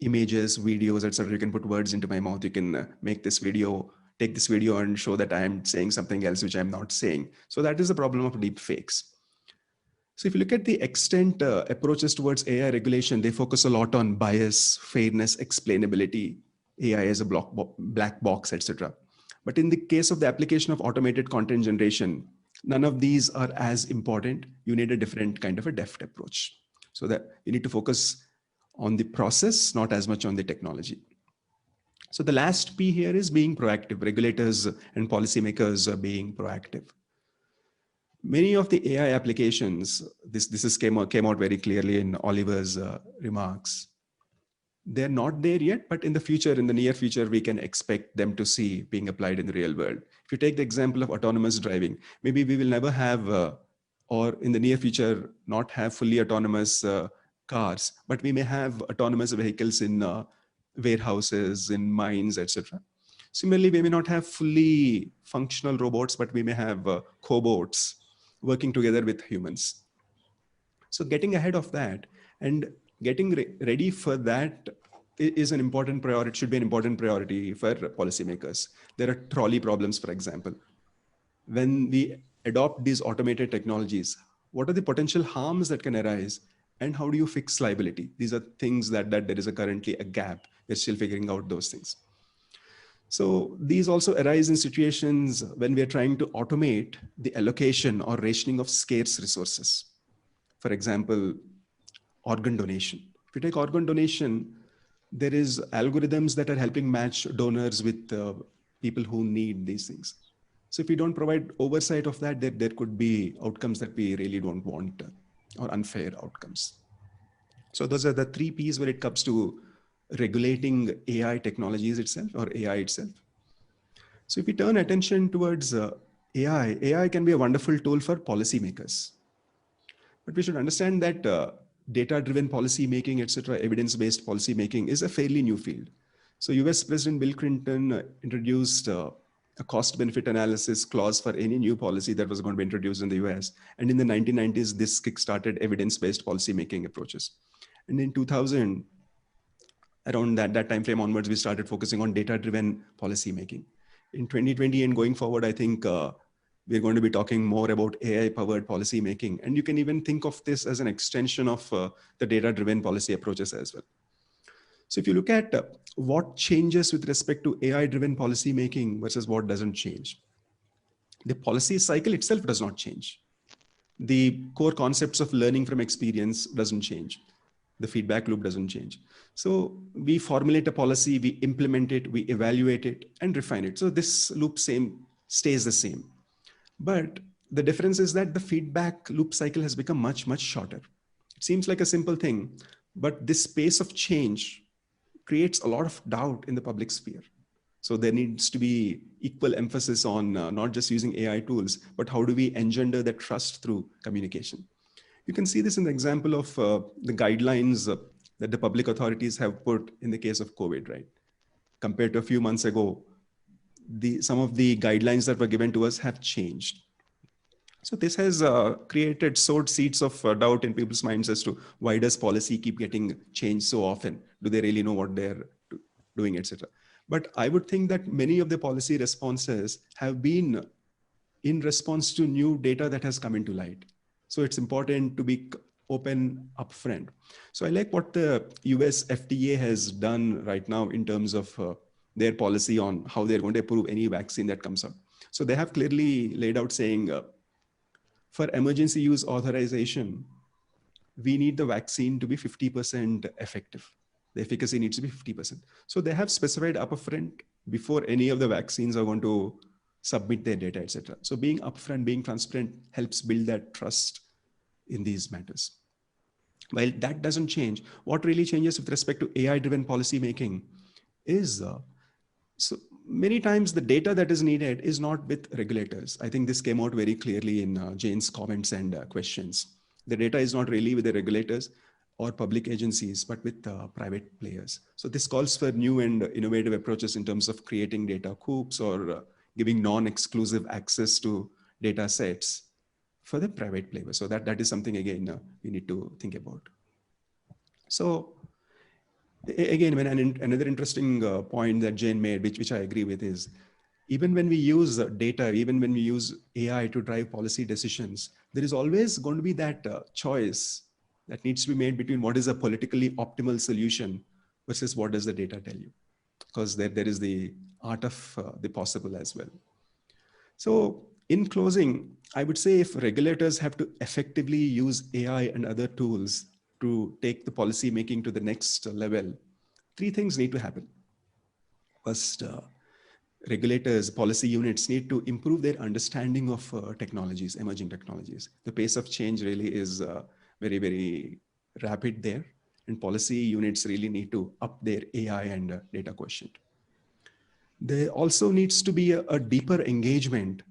H: images, videos, etc., you can put words into my mouth, you can make this video, take this video and show that I am saying something else which I'm not saying. So that is the problem of deep fakes. So if you look at the extent approaches towards AI regulation, they focus a lot on bias, fairness, explainability, AI as a black box, etc. But in the case of the application of automated content generation, none of these are as important. You need a different kind of a deft approach. So that you need to focus on the process, not as much on the technology. So the last P here is being proactive. Regulators and policymakers are being proactive. Many of the AI applications, this came out very clearly in Oliver's remarks. They're not there yet, but in the future, in the near future, we can expect them to see being applied in the real world. If you take the example of autonomous driving, maybe we will never have, or in the near future, not have fully autonomous cars, but we may have autonomous vehicles in warehouses, in mines, etc. Similarly, we may not have fully functional robots, but we may have cobots working together with humans. So getting ahead of that and getting ready for that is an important priority, should be an important priority for policymakers. There are trolley problems, for example. When we adopt these automated technologies, what are the potential harms that can arise, and how do you fix liability? These are things that there is currently a gap. We're still figuring out those things. So these also arise in situations when we are trying to automate the allocation or rationing of scarce resources. For example, organ donation. If you take organ donation, there is algorithms that are helping match donors with people who need these things. So if we don't provide oversight of that, there could be outcomes that we really don't want, or unfair outcomes. So those are the three P's when it comes to regulating AI technologies itself, or AI itself. So if we turn attention towards AI can be a wonderful tool for policymakers. But we should understand that data-driven policy making, etc., evidence-based policy making is a fairly new field. So US President Bill Clinton introduced a cost-benefit analysis clause for any new policy that was going to be introduced in the US. And in the 1990s, this kickstarted evidence-based policy making approaches. And in 2000, around that time frame onwards, we started focusing on data-driven policy making. In 2020 and going forward, I think we're going to be talking more about AI-powered policy making. And you can even think of this as an extension of the data-driven policy approaches as well. So if you look at what changes with respect to AI-driven policy making versus what doesn't change, the policy cycle itself does not change. The core concepts of learning from experience doesn't change. The feedback loop doesn't change. So we formulate a policy, we implement it, we evaluate it and refine it. So this loop stays the same. But the difference is that the feedback loop cycle has become much, much shorter. It seems like a simple thing, but this pace of change creates a lot of doubt in the public sphere. So there needs to be equal emphasis on not just using AI tools, but how do we engender that trust through communication? You can see this in the example of the guidelines that the public authorities have put in the case of COVID, right? Compared to a few months ago, some of the guidelines that were given to us have changed. So this has sowed seeds of doubt in people's minds as to why does policy keep getting changed so often? Do they really know what they're doing, etc.? But I would think that many of the policy responses have been in response to new data that has come into light. So it's important to be open upfront. So I like what the US FDA has done right now in terms of their policy on how they're going to approve any vaccine that comes up. So they have clearly laid out saying, for emergency use authorization, we need the vaccine to be 50% effective. The efficacy needs to be 50%. So they have specified upfront before any of the vaccines are going to submit their data, etc. So being upfront, being transparent helps build that trust in these matters. While that doesn't change, what really changes with respect to AI-driven policy making is so many times the data that is needed is not with regulators. I think this came out very clearly in Jane's comments and questions. The data is not really with the regulators or public agencies, but with private players. So this calls for new and innovative approaches in terms of creating data coops or giving non-exclusive access to data sets for the private players. So that is something, again, we need to think about. So again, another interesting point that Jane made, which I agree with, is even when we use data, even when we use AI to drive policy decisions, there is always going to be that choice that needs to be made between what is a politically optimal solution versus what does the data tell you, because there is the art of the possible as well. So in closing, I would say if regulators have to effectively use AI and other tools to take the policy making to the next level, three things need to happen. First, regulators, policy units need to improve their understanding of technologies, emerging technologies. The pace of change really is very, very rapid there, and policy units really need to up their AI and data quotient. There also needs to be a deeper engagement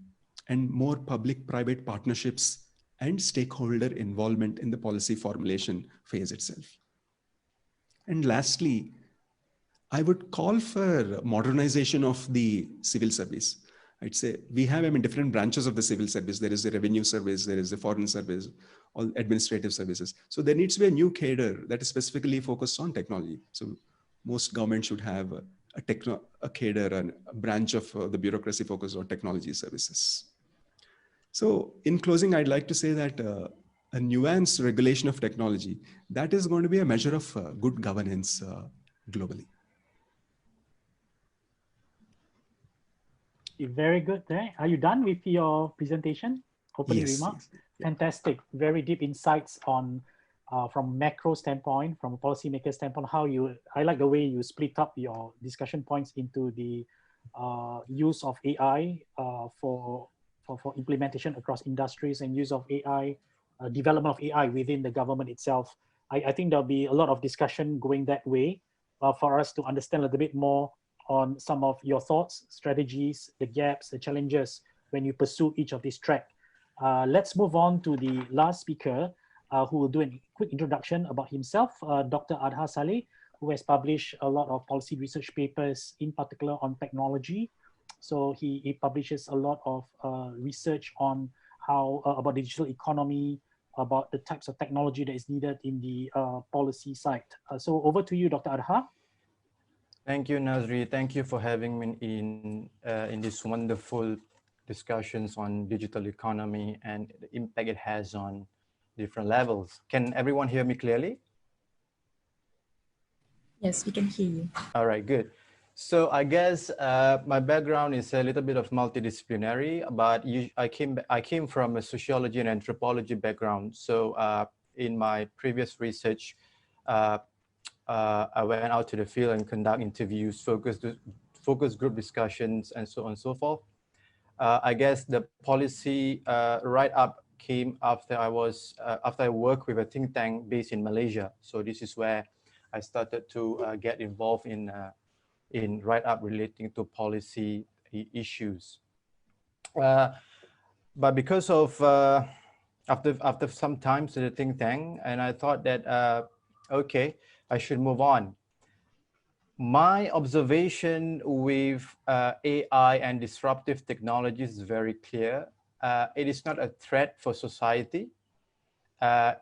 H: and more public-private partnerships and stakeholder involvement in the policy formulation phase itself. And lastly, I would call for modernization of the civil service. I'd say we have different branches of the civil service. There is the revenue service, there is the foreign service, all administrative services. So there needs to be a new cadre that is specifically focused on technology. So most governments should have a cadre and a branch of the bureaucracy focused on technology services. So in closing, I'd like to say that a nuanced regulation of technology, that is going to be a measure of good governance globally.
B: Very good there. Are you done with your presentation? Opening
H: Yes.
B: remarks? Fantastic. Very deep insights on from macro standpoint, from a policymaker standpoint, I like the way you split up your discussion points into the use of AI for implementation across industries and use of AI, development of AI within the government itself. I think there'll be a lot of discussion going that way for us to understand a little bit more on some of your thoughts, strategies, the gaps, the challenges when you pursue each of these tracks. Let's move on to the last speaker who will do a quick introduction about himself, Dr. Adha Saleh, who has published a lot of policy research papers, in particular on technology. So he publishes a lot of research on how about the digital economy, about the types of technology that is needed in the policy side. So over to you, Dr. Adha.
I: Thank you, Nazri. Thank you for having me in this wonderful discussions on digital economy and the impact it has on different levels. Can everyone hear me clearly?
E: Yes, we can hear you.
I: All right, good. So I guess my background is a little bit of multidisciplinary, but I came from a sociology and anthropology background. So in my previous research, I went out to the field and conduct interviews, focus group discussions, and so on and so forth. I guess the policy write-up came after I worked with a think tank based in Malaysia. So this is where I started to get involved in in write-up relating to policy issues. But because of after some time to the think tank, and I thought that okay, I should move on. My observation with AI and disruptive technologies is very clear. It is not a threat for society. It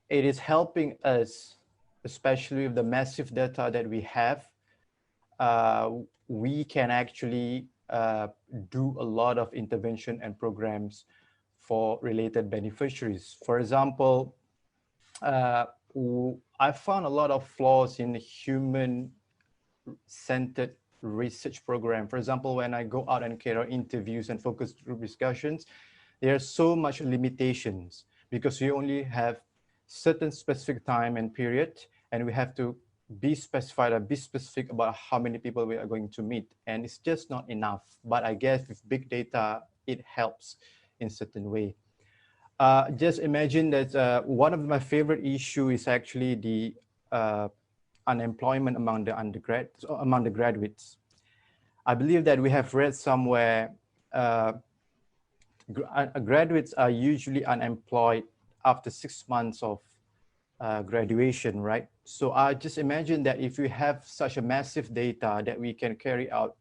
I: is helping us, especially with the massive data that we have. We can actually do a lot of intervention and programs for related beneficiaries. For example, I found a lot of flaws in the human-centered research program. For example, when I go out and carry out interviews and focus group discussions, there are so much limitations because we only have certain specific time and period, and we have to be specified and be specific about how many people we are going to meet. And it's just not enough. But I guess with big data, it helps in certain way. Just imagine that one of my favorite issue is actually the unemployment among the graduates. I believe that we have read somewhere graduates are usually unemployed after 6 months of graduation, right? So I just imagine that if we have such a massive data that we can carry out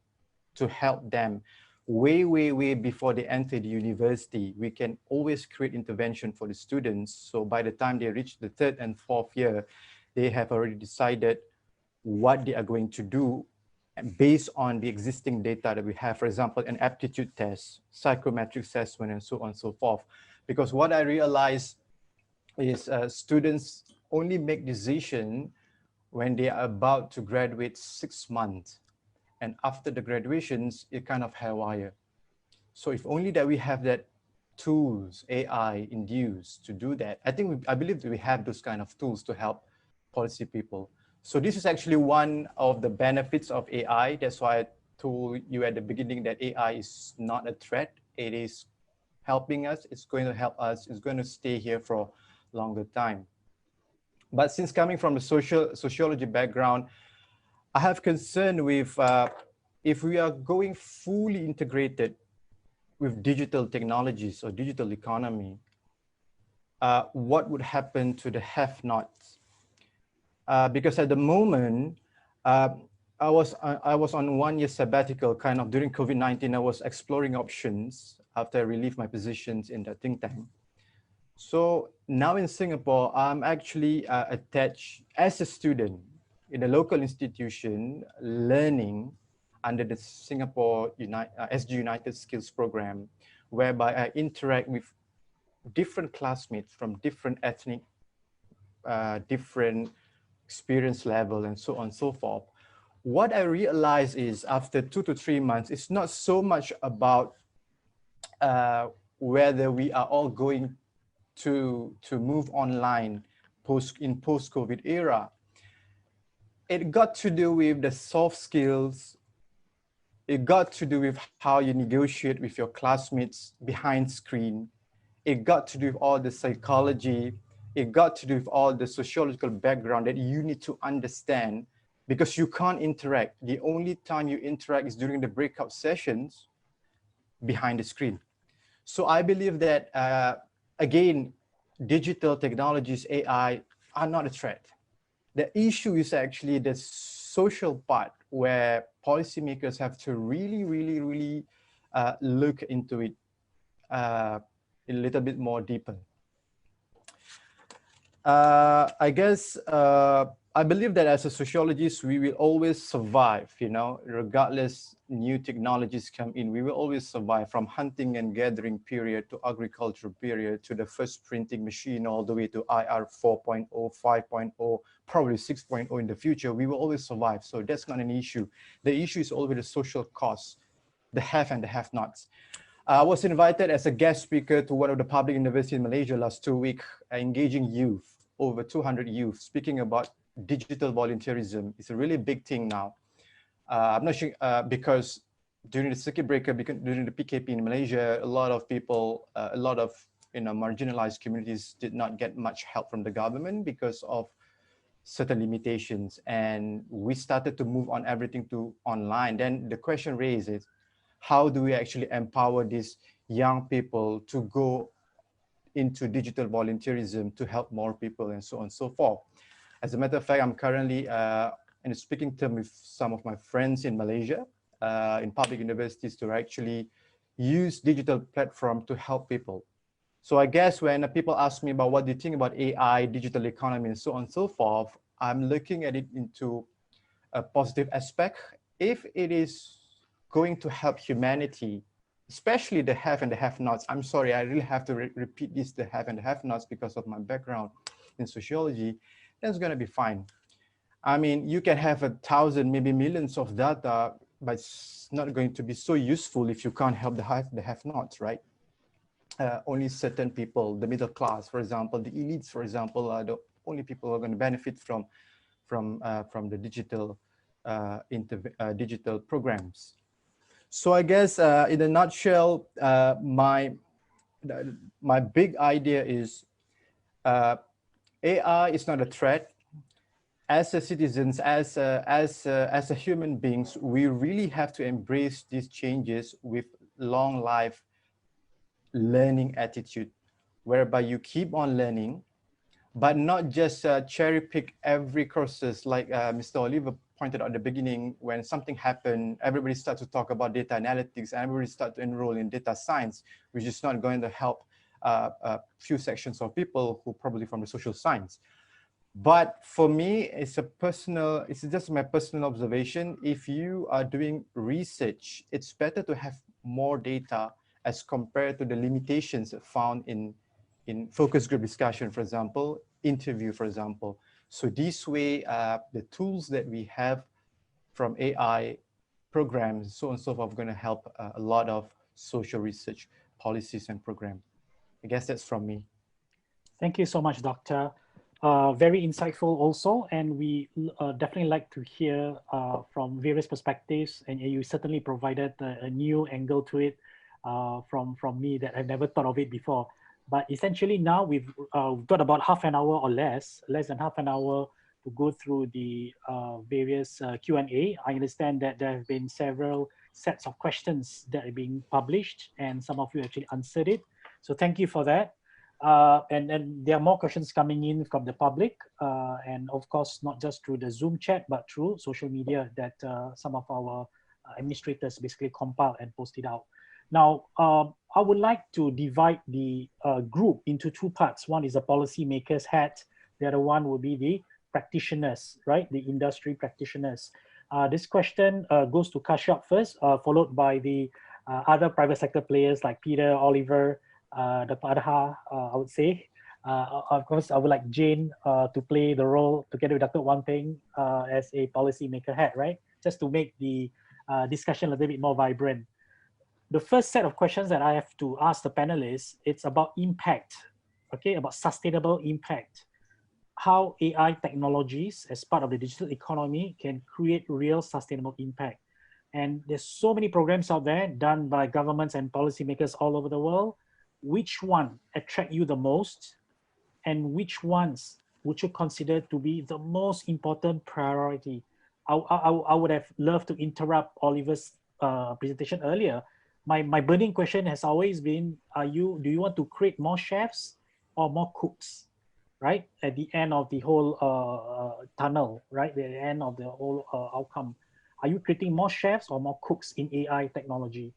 I: to help them way before they enter the university, we can always create intervention for the students. So by the time they reach the 3rd and 4th year, they have already decided what they are going to do based on the existing data that we have. For example, an aptitude test, psychometric assessment, and so on and so forth. Because what I realized is students only make decision when they are about to graduate 6 months. And after the graduations, it kind of haywire. So if only that we have that tools, AI induced to do that. I believe that we have those kind of tools to help policy people. So this is actually one of the benefits of AI. That's why I told you at the beginning that AI is not a threat. It is helping us. It's going to help us. It's going to stay here for a longer time. But since coming from the sociology background, I have concern with if we are going fully integrated with digital technologies or digital economy, what would happen to the have-nots? Because at the moment, I was on 1 year sabbatical, kind of during COVID-19. I was exploring options after I relieved my positions in the think tank. So now in Singapore, I'm actually attached as a student in a local institution learning under the Singapore SG United Skills Program, whereby I interact with different classmates from different ethnic, different experience level, and so on and so forth. What I realized is after 2 to 3 months, it's not so much about whether we are all going to move online in post-COVID era. It got to do with the soft skills. It got to do with how you negotiate with your classmates behind screen. It got to do with all the psychology. It got to do with all the sociological background that you need to understand because you can't interact. The only time you interact is during the breakout sessions behind the screen. So I believe that, again, digital technologies, AI, are not a threat. The issue is actually the social part where policymakers have to really look into it a little bit more deeper. I guess I believe that as a sociologist, we will always survive, you know, regardless new technologies come in, we will always survive from hunting and gathering period to agricultural period to the first printing machine all the way to IR 4.0, 5.0, probably 6.0 in the future. We will always survive. So that's not an issue. The issue is always the social costs, the have and the have-nots. I was invited as a guest speaker to one of the public universities in Malaysia last 2 weeks, engaging youth, over 200 youth, speaking about digital volunteerism. It's a really big thing now. I'm not sure because during the circuit breaker, during the PKP in Malaysia, a lot of people, a lot of marginalized communities did not get much help from the government because of certain limitations, and we started to move on everything to online, then the question raised is, how do we actually empower these young people to go into digital volunteerism to help more people and so on and so forth. As a matter of fact, I'm currently in a speaking term with some of my friends in Malaysia, in public universities, to actually use digital platform to help people. So I guess when people ask me about what do you think about AI, digital economy, and so on and so forth, I'm looking at it into a positive aspect. If it is going to help humanity, especially the have and the have-nots. I'm sorry, I really have to repeat this, the have and the have-nots, because of my background in sociology. That's going to be fine. I mean, you can have 1,000, maybe millions of data, but it's not going to be so useful if you can't help the have-nots, right? Only certain people, the middle class, for example, the elites, for example, are the only people who are going to benefit from the digital digital programs. So I guess in a nutshell, my big idea is AI is not a threat. As a citizens, as a human beings, we really have to embrace these changes with long life learning attitude, whereby you keep on learning, but not just cherry pick every courses like Mr. Oliver pointed out at the beginning. When something happened, everybody starts to talk about data analytics, and everybody starts to enroll in data science, which is not going to help a few sections of people who probably from the social science. But for me, it's just my personal observation. If you are doing research, it's better to have more data as compared to the limitations found in focus group discussion, for example, interview, for example. So this way, the tools that we have from AI programs, so on and so forth, are going to help a lot of social research policies and programs. I guess that's from me.
B: Thank you so much, Doctor. Very insightful also, and we definitely like to hear from various perspectives, and you certainly provided a new angle to it from me that I've never thought of it before. But essentially now we've got about half an hour or less than half an hour to go through the various Q&A. I understand that there have been several sets of questions that are being published, and some of you actually answered it. So thank you for that. And then there are more questions coming in from the public, and of course, not just through the Zoom chat, but through social media that some of our administrators basically compile and post it out. Now, I would like to divide the group into two parts. One is the policymakers' hat. The other one will be the practitioners, right? The industry practitioners. This question goes to Kashyap first, followed by the other private sector players like Peter, Oliver, Dr. Adha, I would say. Of course, I would like Jane to play the role together with Dr. Wang Peng as a policymaker hat, right? Just to make the discussion a little bit more vibrant. The first set of questions that I have to ask the panelists, it's about impact, okay, about sustainable impact. How AI technologies as part of the digital economy can create real sustainable impact. And there's so many programs out there done by governments and policymakers all over the world. Which one attract you the most? And which ones would you consider to be the most important priority? I would have loved to interrupt Oliver's presentation earlier. My burning question has always been, do you want to create more chefs or more cooks, right? At the end of the whole tunnel, right? At the end of the whole outcome. Are you creating more chefs or more cooks in AI technology?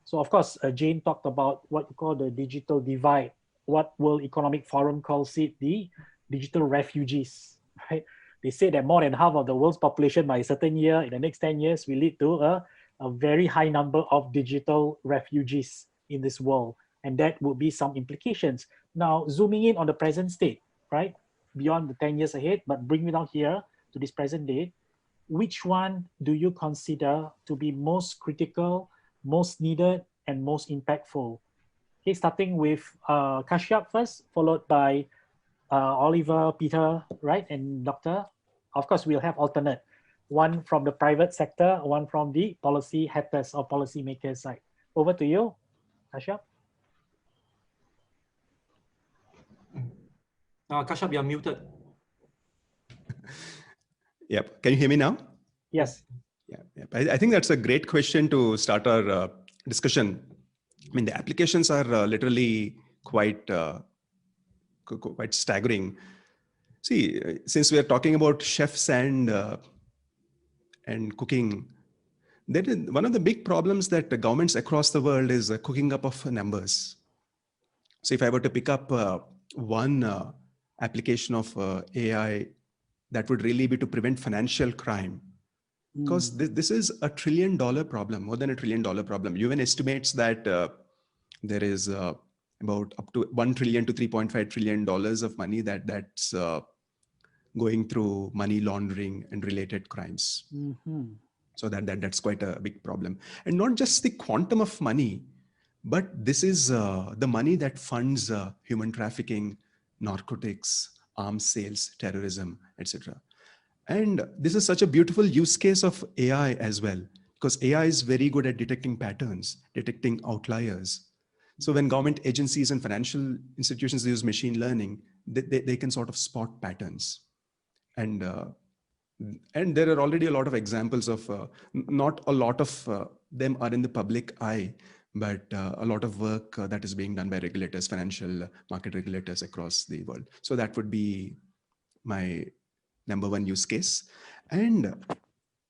B: So of course, Jane talked about what you call the digital divide. What World Economic Forum calls it the digital refugees, right? They say that more than half of the world's population by a certain year, in the next 10 years, will lead to a very high number of digital refugees in this world. And that would be some implications. Now, zooming in on the present state, right? Beyond the 10 years ahead, but bring me down here to this present day. Which one do you consider to be most critical, most needed, and most impactful? Okay, starting with Kashyap first, followed by Oliver, Peter, right, and Doctor. Of course, we'll have alternate. One from the private sector, one from the policy hatters or policymakers side. Over to you, Kashyap.
D: Kashyap, you're muted.
H: Yep. Can you hear me now?
B: Yes.
H: Yeah. I think that's a great question to start our discussion. I mean, the applications are literally quite staggering. See, since we are talking about chefs and cooking, there is one of the big problems that the governments across the world is cooking up of numbers. So if I were to pick up one application of AI, that would really be to prevent financial crime. Because this is $1 trillion problem, more than $1 trillion problem. UN estimates that there is about up to $1 trillion to $3.5 trillion of money that's going through money laundering and related crimes. So that's quite a big problem. And not just the quantum of money, but this is the money that funds human trafficking, narcotics, arms sales, terrorism, etc. And this is such a beautiful use case of AI as well, because AI is very good at detecting patterns, detecting outliers. So when government agencies and financial institutions use machine learning, they can sort of spot patterns. And there are already a lot of examples of, not a lot of them are in the public eye, but a lot of work that is being done by regulators, financial market regulators across the world. So that would be my number one use case. And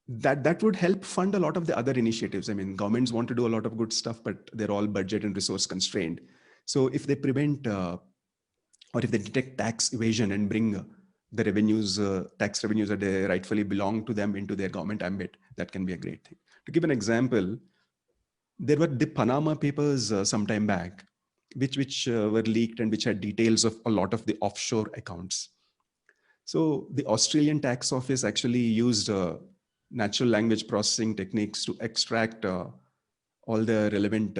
H: that would help fund a lot of the other initiatives. I mean, governments want to do a lot of good stuff, but they're all budget and resource constrained. So if they prevent or if they detect tax evasion and bring the revenues, tax revenues that they rightfully belong to them into their government ambit, that can be a great thing. To give an example, there were the Panama Papers some time back, which were leaked and which had details of a lot of the offshore accounts. So the Australian tax office actually used natural language processing techniques to extract all the relevant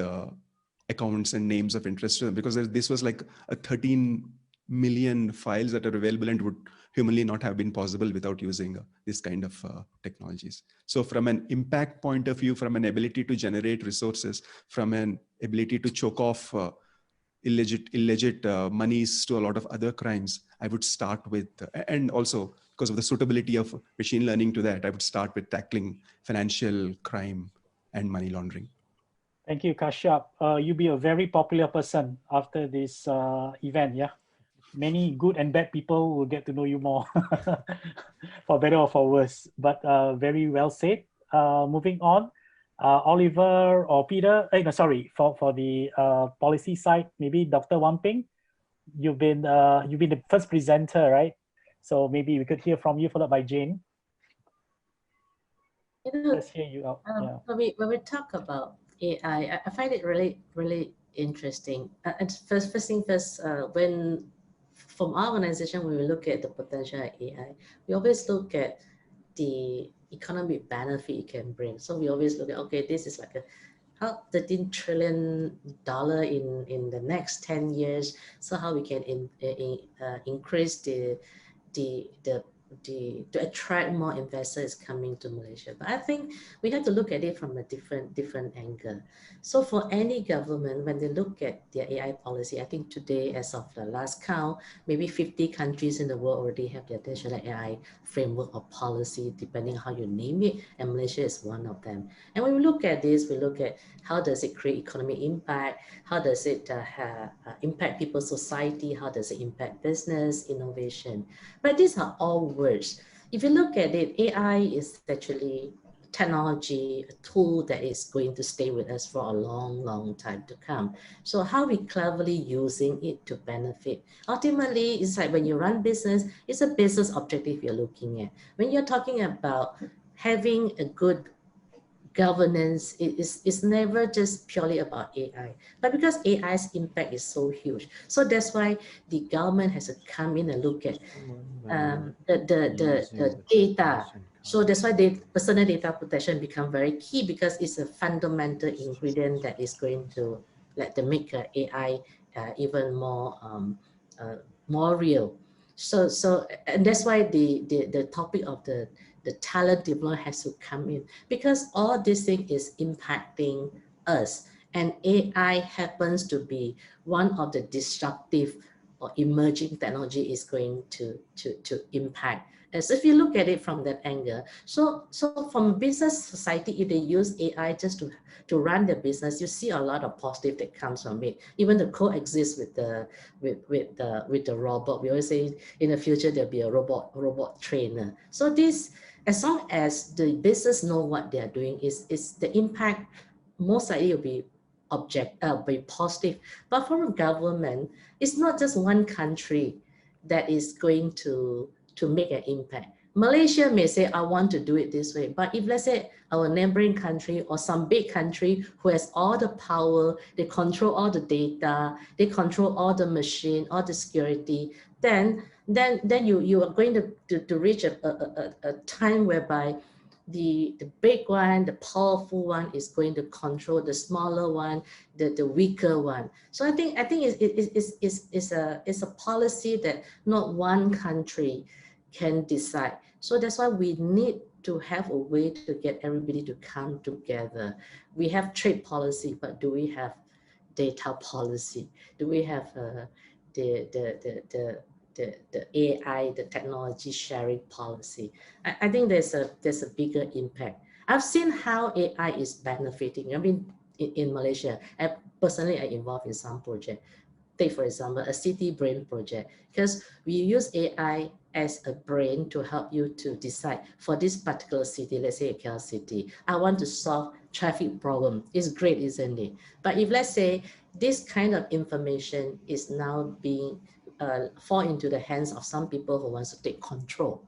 H: accounts and names of interest, because this was like a 13 million files that are available and would humanly not have been possible without using this kind of technologies. So from an impact point of view, from an ability to generate resources, from an ability to choke off illegit monies to a lot of other crimes, I would start with, and also because of the suitability of machine learning to that, I would start with tackling financial crime and money laundering.
B: Thank you, Kashyap. You'll be a very popular person after this event, yeah? Many good and bad people will get to know you more, for better or for worse, but very well said. Moving on, Oliver or Peter, for the policy side, maybe Dr. Wamping, you've been the first presenter, right? So maybe we could hear from you, followed by Jane. Let's hear you out.
C: When we talk about AI, I find it really interesting. And first thing first, when from our organization, when we look at the potential of AI, we always look at the economic benefit it can bring. So we always look at, okay, this is like $13 trillion in the next 10 years. So how we can increase to attract more investors coming to Malaysia. But I think we have to look at it from a different angle. So for any government, when they look at their AI policy, I think today, as of the last count, maybe 50 countries in the world already have their national AI framework or policy, depending on how you name it, and Malaysia is one of them. And when we look at this, we look at how does it create economic impact, how does it impact people's society, how does it impact business, innovation. But these are all words. If you look at it, AI is actually technology, a tool that is going to stay with us for a long time to come. So how we cleverly using it to benefit. Ultimately, it's like when you run business, it's a business objective you're looking at. When you're talking about having a good governance, it's never just purely about AI, but because AI's impact is so huge. So that's why the government has to come in and look at the data. So that's why personal data protection become very key, because it's a fundamental ingredient that is going to make AI even more real. So and that's why the topic of the talent development has to come in, because all this thing is impacting us, and AI happens to be one of the disruptive or emerging technology is going to impact So if you look at it from that angle, so from business society, if they use AI just to run their business, you see a lot of positive that comes from it. Even the coexist with the robot. We always say in the future there'll be a robot trainer. So this, as long as the business know what they are doing, is the impact most likely will be be positive. But for a government, it's not just one country that is going to make an impact. Malaysia may say, I want to do it this way. But if let's say our neighboring country or some big country who has all the power, they control all the data, they control all the machine, all the security, then you are going to reach a time whereby the big one, the powerful one is going to control the smaller one, the weaker one. So I think it's a policy that not one country can decide. So that's why we need to have a way to get everybody to come together. We have trade policy, but do we have data policy? Do we have the AI, the technology sharing policy? I think there's a bigger impact. I've seen how AI is benefiting. I mean, in Malaysia, personally, I involved in some project. Take, for example, a city brain project, because we use AI as a brain to help you to decide for this particular city, let's say a KL city, I want to solve traffic problem. It's great, isn't it? But if let's say this kind of information is now being fall into the hands of some people who wants to take control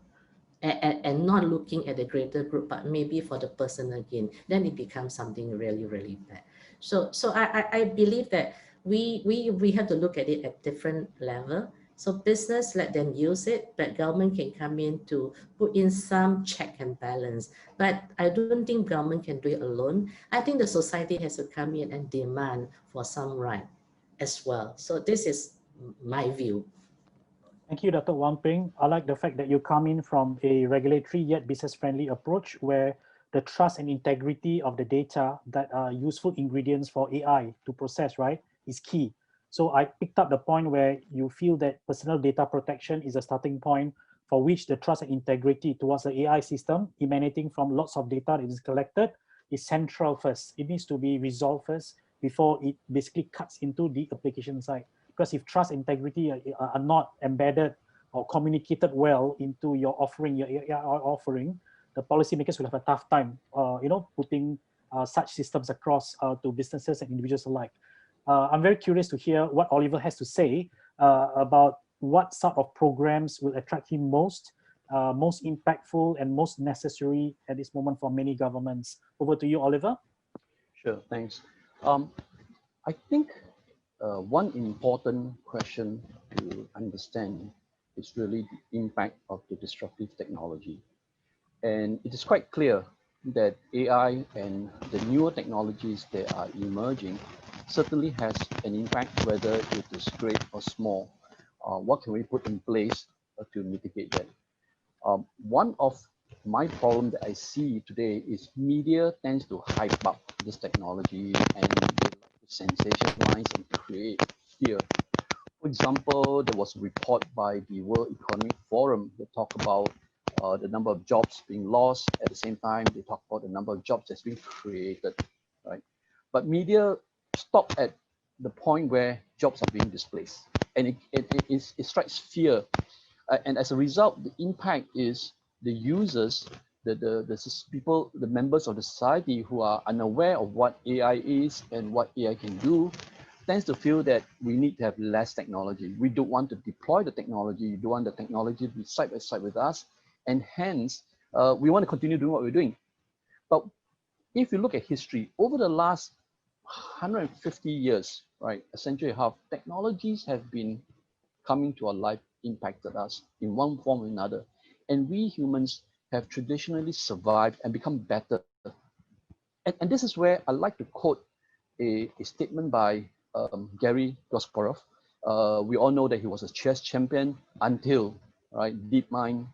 C: and not looking at the greater group, but maybe for the personal gain, then it becomes something really, really bad. So I believe that we have to look at it at different level. So business, let them use it, but government can come in to put in some check and balance. But I don't think government can do it alone. I think the society has to come in and demand for some right as well. So this is my view.
B: Thank you, Dr. Wang Ping. I like the fact that you come in from a regulatory yet business-friendly approach where the trust and integrity of the data that are useful ingredients for AI to process, right, is key. So I picked up the point where you feel that personal data protection is a starting point for which the trust and integrity towards the AI system emanating from lots of data that is collected is central first. It needs to be resolved first before it basically cuts into the application side. Because if trust and integrity are not embedded or communicated well into your offering, your AI offering, the policymakers will have a tough time, putting such systems across to businesses and individuals alike. I'm very curious to hear what Oliver has to say about what sort of programs will attract him most impactful and most necessary at this moment for many governments. Over to you, Oliver.
G: Sure, thanks. I think one important question to understand is really the impact of the disruptive technology. And it is quite clear that AI and the newer technologies that are emerging certainly has an impact, whether it is great or small. What can we put in place to mitigate that? One of my problem that I see today is media tends to hype up this technology and they like to sensationalize and create fear. For example, there was a report by the World Economic Forum that talked about the number of jobs being lost. At the same time, they talk about the number of jobs that's being created, right? But media stop at the point where jobs are being displaced, and it strikes fear. And as a result, the impact is the users, the people, the members of the society who are unaware of what AI is and what AI can do, tends to feel that we need to have less technology. We don't want to deploy the technology. We don't want the technology to be side by side with us. And hence, we want to continue doing what we're doing. But if you look at history, over the last 150 years, right, a century and a half, technologies have been coming to our life, impacted us in one form or another. And we humans have traditionally survived and become better. And this is where I like to quote a statement by Gary Kasparov. We all know that he was a chess champion until, right, DeepMind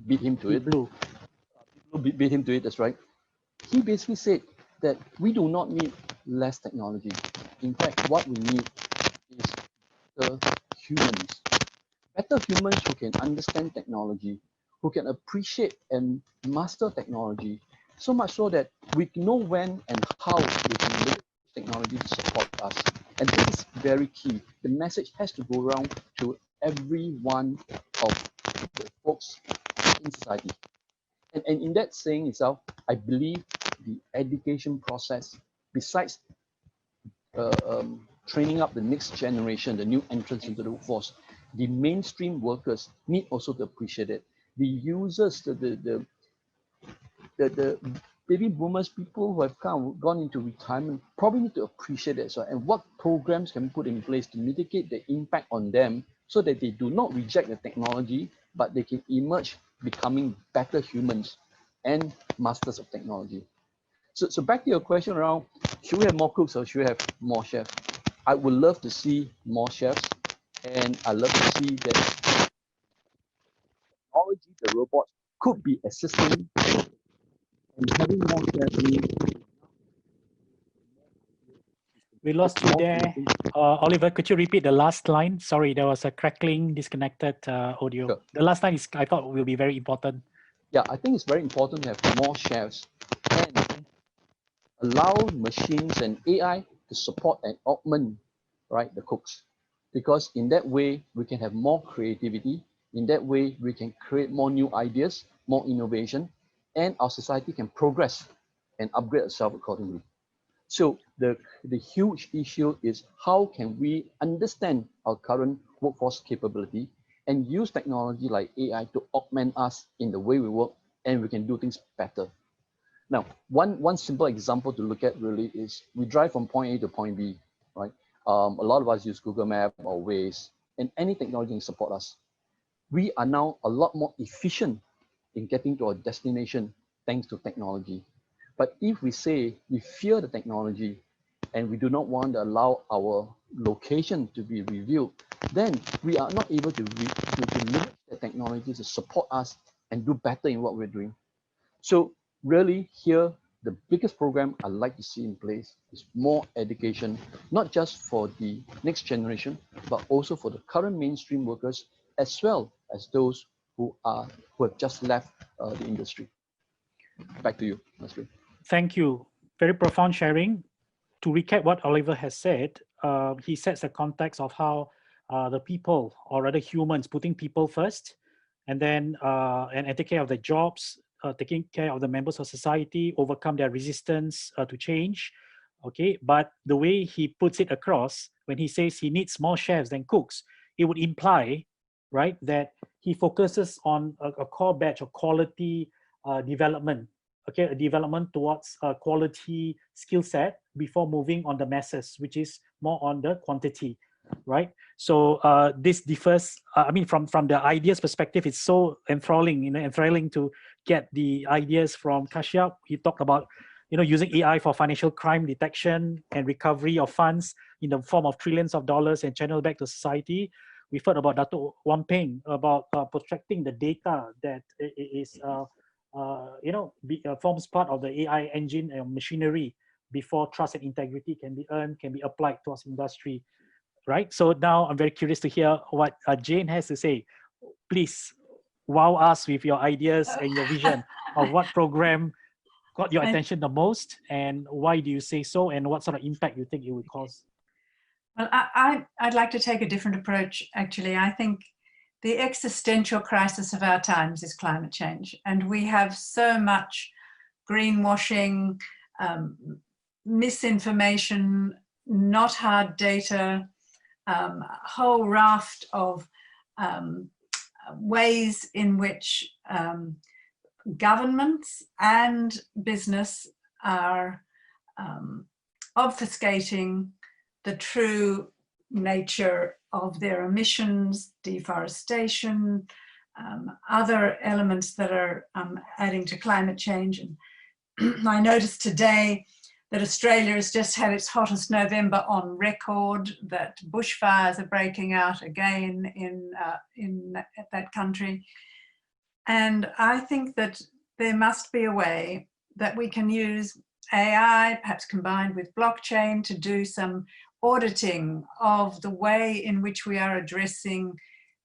G: beat him to it. Blue beat him to it, that's right. He basically said that we do not need less technology. In fact, what we need is better humans who can understand technology, who can appreciate and master technology, so much so that we know when and how we can leverage technology to support us. And this is very key. The message has to go around to every one of the folks in society. And in that saying itself, I believe the education process, besides training up the next generation, the new entrants into the workforce, the mainstream workers need also to appreciate it. The users, the baby boomers, people who have gone into retirement, probably need to appreciate it as well. And what programs can be put in place to mitigate the impact on them so that they do not reject the technology, but they can emerge becoming better humans and masters of technology. So back to your question around, should we have more cooks or should we have more chefs? I would love to see more chefs, and I love to see that technology, the robots, could be assisting and having more chefs means.
B: We lost you there. Oliver, could you repeat the last line? Sorry, there was a crackling, disconnected audio.
G: Sure.
B: The last line I thought will be very important.
G: Yeah, I think it's very important to have more chefs and allow machines and AI to support and augment, right, the cooks. Because in that way, we can have more creativity. In that way, we can create more new ideas, more innovation, and our society can progress and upgrade itself accordingly. So the huge issue is how can we understand our current workforce capability and use technology like AI to augment us in the way we work, and we can do things better. Now, one simple example to look at really is we drive from point A to point B, right? A lot of us use Google Maps or Waze, and any technology can support us. We are now a lot more efficient in getting to our destination thanks to technology. But if we say we fear the technology and we do not want to allow our location to be revealed, then we are not able to leverage the technology to support us and do better in what we're doing. So really here, the biggest program I'd like to see in place is more education, not just for the next generation, but also for the current mainstream workers, as well as those who have just left the industry. Back to you, Nasri.
B: Thank you. Very profound sharing. To recap what Oliver has said, he sets the context of how the people, or rather humans, putting people first, and then and take care of their jobs, taking care of the members of society, overcome their resistance to change. Okay, but the way he puts it across, when he says he needs more chefs than cooks, it would imply, right, that he focuses on a core batch of quality development. Okay, a development towards a quality skill set before moving on the masses, which is more on the quantity, right? So this differs. I mean, from the ideas perspective, it's so enthralling, enthralling to get the ideas from Kashyap. He talked about, using AI for financial crime detection and recovery of funds in the form of trillions of dollars and channel back to society. We've heard about Dato' Wang Peng about protecting the data that is forms part of the AI engine and machinery before trust and integrity can be earned, can be applied towards industry, right? So now I'm very curious to hear what Jane has to say. Please wow us with your ideas and your vision of what program got your attention the most, and why do you say so, and what sort of impact you think it would cause?
F: Well, I'd like to take a different approach, actually. I think the existential crisis of our times is climate change, and we have so much greenwashing, misinformation, not hard data, a whole raft of ways in which governments and business are obfuscating the true nature of their emissions, deforestation, other elements that are adding to climate change. And I noticed today that Australia has just had its hottest November on record, that bushfires are breaking out again in that country. And I think that there must be a way that we can use AI, perhaps combined with blockchain, to do some auditing of the way in which we are addressing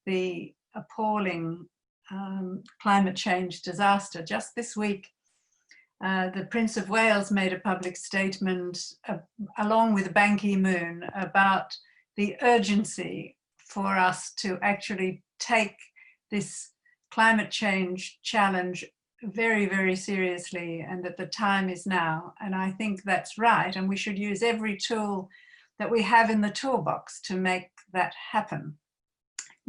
F: the appalling climate change disaster. Just this week, the Prince of Wales made a public statement along with Ban Ki-moon about the urgency for us to actually take this climate change challenge very, very seriously, and that the time is now. And I think that's right. And we should use every tool that we have in the toolbox to make that happen.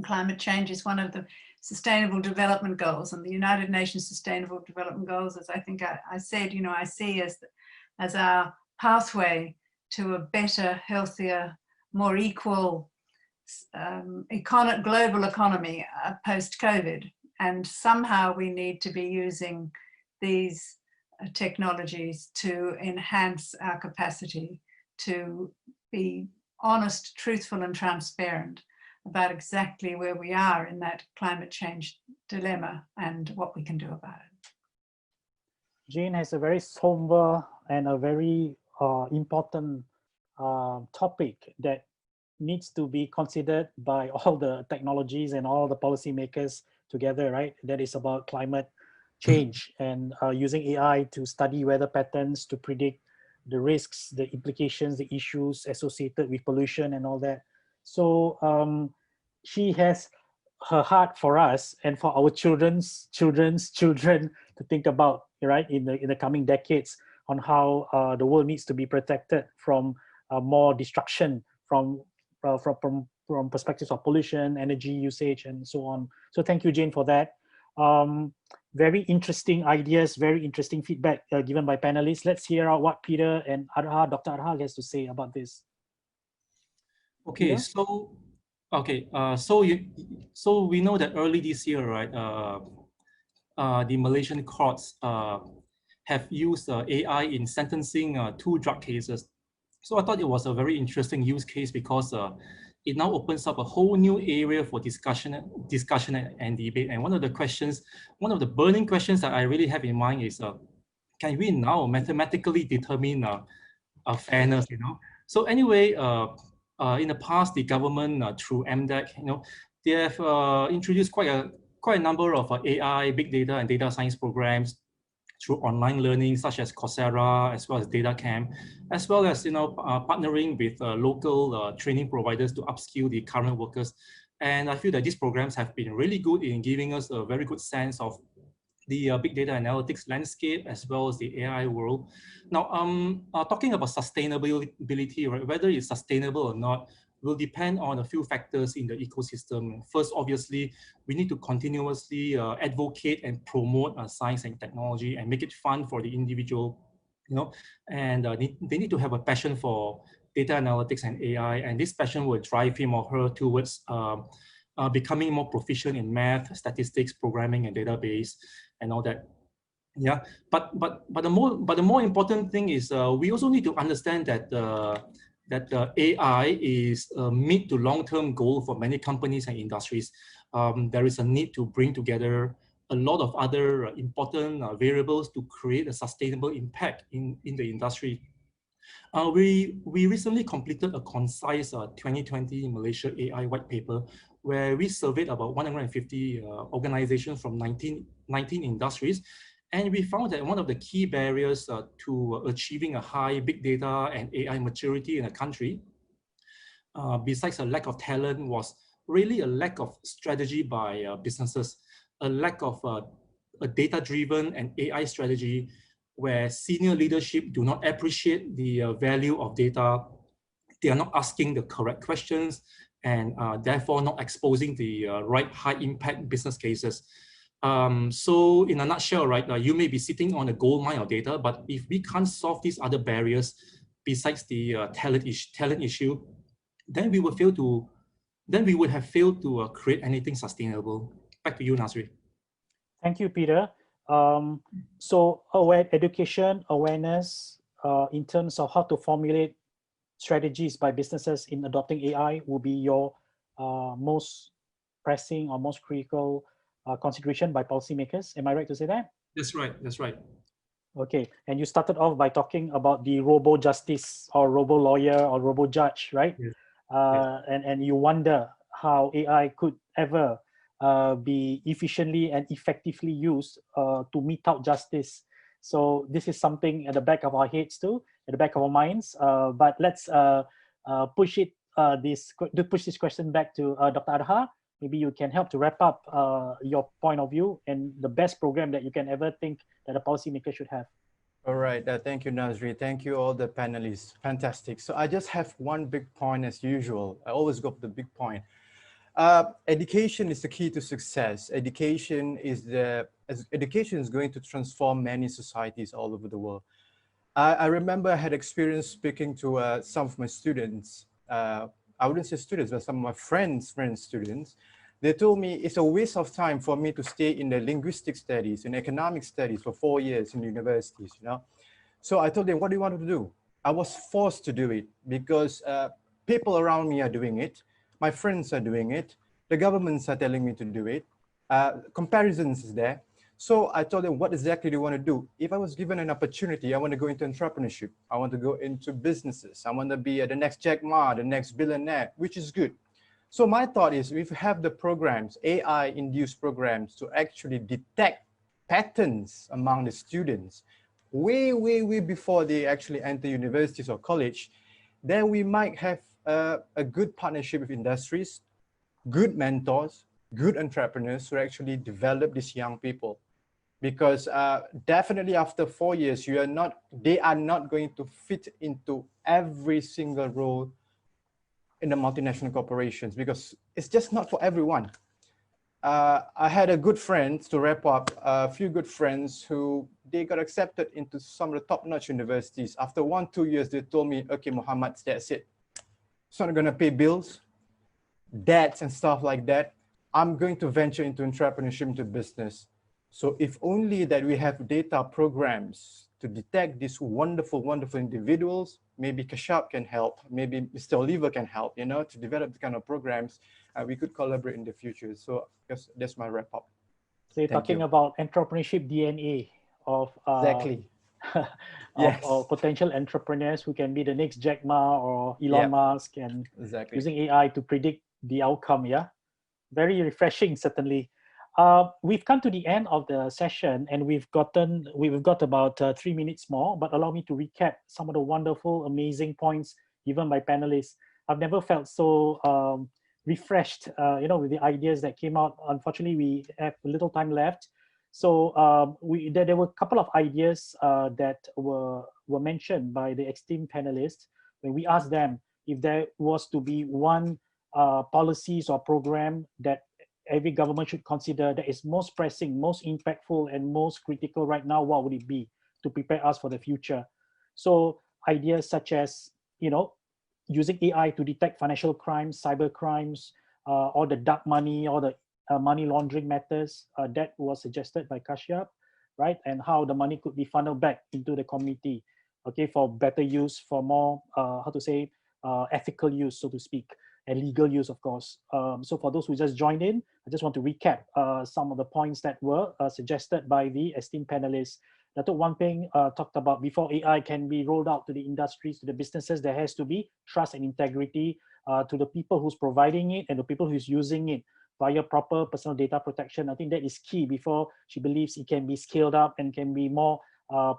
F: Climate change is one of the Sustainable Development Goals, and the United Nations Sustainable Development Goals, as I think I said, you know, I see as our pathway to a better, healthier, more equal global economy post-COVID. And somehow we need to be using these technologies to enhance our capacity to be honest, truthful, and transparent about exactly where we are in that climate change dilemma and what we can do about it.
B: Jane has a very somber and a very important topic that needs to be considered by all the technologies and all the policymakers together, right? That is about climate change and using AI to study weather patterns, to predict the risks, the implications, the issues associated with pollution and all that. So she has her heart for us and for our children's children to think about, right, in the coming decades, on how the world needs to be protected from more destruction from perspectives of pollution, energy usage, and so on. So thank you, Jane, for that. Very interesting ideas, very interesting feedback given by panelists. Let's hear out what Peter and Dr. Arhal has to say about this.
D: Okay, Peter? So we know that early this year, right, the Malaysian courts have used AI in sentencing 2 drug cases. So I thought it was a very interesting use case because it now opens up a whole new area for discussion and debate. And one of the burning questions that I really have in mind is, can we now mathematically determine fairness? You know. So anyway, in the past, the government through MDEC, you know, they have introduced quite a number of AI, big data, and data science programs through online learning, such as Coursera, as well as DataCamp, as well as, you know, partnering with local training providers to upskill the current workers. And I feel that these programs have been really good in giving us a very good sense of the big data analytics landscape, as well as the AI world. Now, talking about sustainability, right, whether it's sustainable or not, will depend on a few factors in the ecosystem. First, obviously, we need to continuously advocate and promote science and technology and make it fun for the individual, you know, and they need to have a passion for data analytics and AI, and this passion will drive him or her towards becoming more proficient in math, statistics, programming, and database, and all that. Yeah, but the more important thing is we also need to understand that that AI is a mid to long-term goal for many companies and industries. There is a need to bring together a lot of other important variables to create a sustainable impact in the industry. We recently completed a concise 2020 Malaysia AI white paper where we surveyed about 150 organizations from 19 industries. And we found that one of the key barriers to achieving a high big data and AI maturity in a country, besides a lack of talent, was really a lack of strategy by businesses, a lack of a data-driven and AI strategy where senior leadership do not appreciate the value of data. They are not asking the correct questions and therefore not exposing the right high-impact business cases. So in a nutshell, right, you may be sitting on a gold mine of data, but if we can't solve these other barriers besides the talent issue, then we would have failed to create anything sustainable. Back to you, Nazri.
B: Thank you, Peter. So education, awareness in terms of how to formulate strategies by businesses in adopting AI will be your most pressing or most critical consideration by policymakers. Am I right to say that?
D: That's right. That's right.
B: Okay. And you started off by talking about the robo justice or robo lawyer or robo judge, right?
D: Yes.
B: And you wonder how AI could ever be efficiently and effectively used to mete out justice. So this is something at the back of our heads too, at the back of our minds. But let's push this question back to Dr. Adha. Maybe you can help to wrap up your point of view and the best program that you can ever think that a policymaker should have.
I: All right, thank you, Nazri. Thank you all the panelists. Fantastic. So I just have one big point as usual. I always go for the big point. Education is the key to success. Education is going to transform many societies all over the world. I remember I had experience speaking to some of my students. I wouldn't say students, but some of my friends' students. They told me it's a waste of time for me to stay in the linguistic studies and economic studies for 4 years in universities, you know. So I told them, what do you want to do? I was forced to do it because people around me are doing it. My friends are doing it. The governments are telling me to do it. Comparisons is there. So I told them, what exactly do you want to do? If I was given an opportunity, I want to go into entrepreneurship. I want to go into businesses. I want to be the next Jack Ma, the next billionaire, which is good. So my thought is, if you have the programs, AI-induced programs to actually detect patterns among the students, way before they actually enter universities or college, then we might have a good partnership with industries, good mentors, good entrepreneurs who actually develop these young people. Because definitely after 4 years, they are not going to fit into every single role in the multinational corporations, because it's just not for everyone. I had a good friend, to wrap up, a few good friends who they got accepted into some of the top-notch universities. After 1-2 years, they told me, okay, Muhammad, that's it. It's not gonna pay bills, debts and stuff like that. I'm going to venture into entrepreneurship, into business. So if only that we have data programs to detect these wonderful, wonderful individuals, maybe Kashyap can help, maybe Mr. Oliver can help, you know, to develop the kind of programs, we could collaborate in the future. So that's my wrap up.
B: So you're talking about entrepreneurship DNA of
I: exactly.
B: Yes. Of potential entrepreneurs who can be the next Jack Ma or Elon Musk, and using AI to predict the outcome. Yeah, very refreshing, certainly. We've come to the end of the session, and we've got about 3 minutes more, but allow me to recap some of the wonderful, amazing points given by panelists. I've never felt so refreshed, with the ideas that came out. Unfortunately, we have a little time left. So there were a couple of ideas that were mentioned by the esteemed panelists when we asked them if there was to be one policies or program that every government should consider that is most pressing, most impactful, and most critical right now, what would it be to prepare us for the future? So ideas such as, using AI to detect financial crimes, cyber crimes, or the dark money, or the money laundering matters, that was suggested by Kashyap, right? And how the money could be funneled back into the community, okay, for better use, for more, ethical use, so to speak, and legal use, of course. So for those who just joined in, I just want to recap some of the points that were suggested by the esteemed panelists. Dato' Wan Peng talked about, before AI can be rolled out to the industries, to the businesses, there has to be trust and integrity to the people who's providing it and the people who's using it via proper personal data protection. I think that is key before she believes it can be scaled up and can be more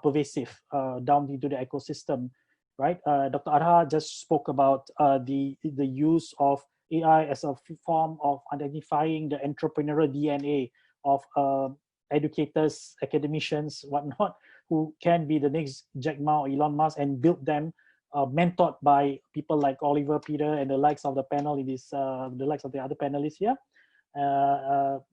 B: pervasive down into the ecosystem. Right, Dr. Adha just spoke about the use of AI as a form of identifying the entrepreneurial DNA of educators, academicians, whatnot, who can be the next Jack Ma or Elon Musk, and build them, mentored by people like Oliver, Peter, and the likes of the panel in this, the likes of the other panelists here.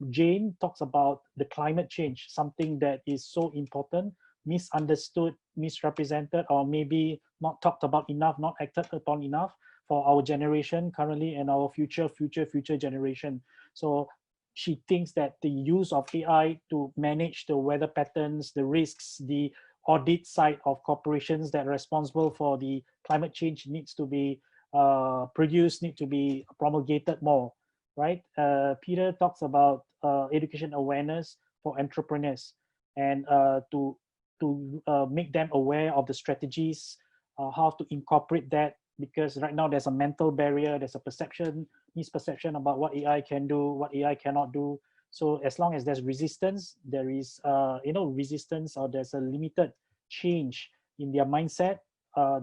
B: Jane talks about the climate change, something that is so important, misunderstood, misrepresented, or maybe not talked about enough, not acted upon enough for our generation currently and our future generation. So she thinks that the use of AI to manage the weather patterns, the risks, the audit side of corporations that are responsible for the climate change needs to be produced, need to be promulgated more, right? Peter talks about education awareness for entrepreneurs, and to make them aware of the strategies, how to incorporate that because right now there's a mental barrier, there's a misperception about what AI can do, what AI cannot do. So as long as there's resistance, there is resistance, or there's a limited change in their mindset,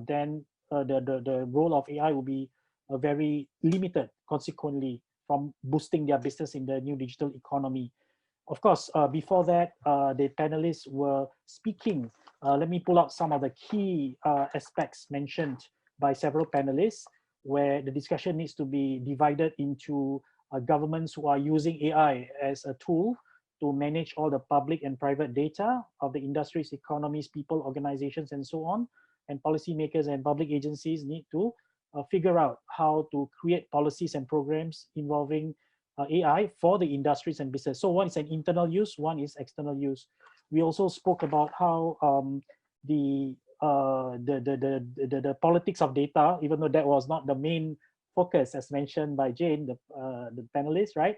B: then the role of AI will be very limited, consequently, from boosting their business in the new digital economy. Of course, before that, the panelists were speaking. Let me pull out some of the key aspects mentioned by several panelists, where the discussion needs to be divided into governments who are using AI as a tool to manage all the public and private data of the industries, economies, people, organizations, and so on. And policymakers and public agencies need to figure out how to create policies and programs involving AI for the industries and business. So one is an internal use, one is external use. We also spoke about how the politics of data, even though that was not the main focus, as mentioned by Jane, the panelist, right?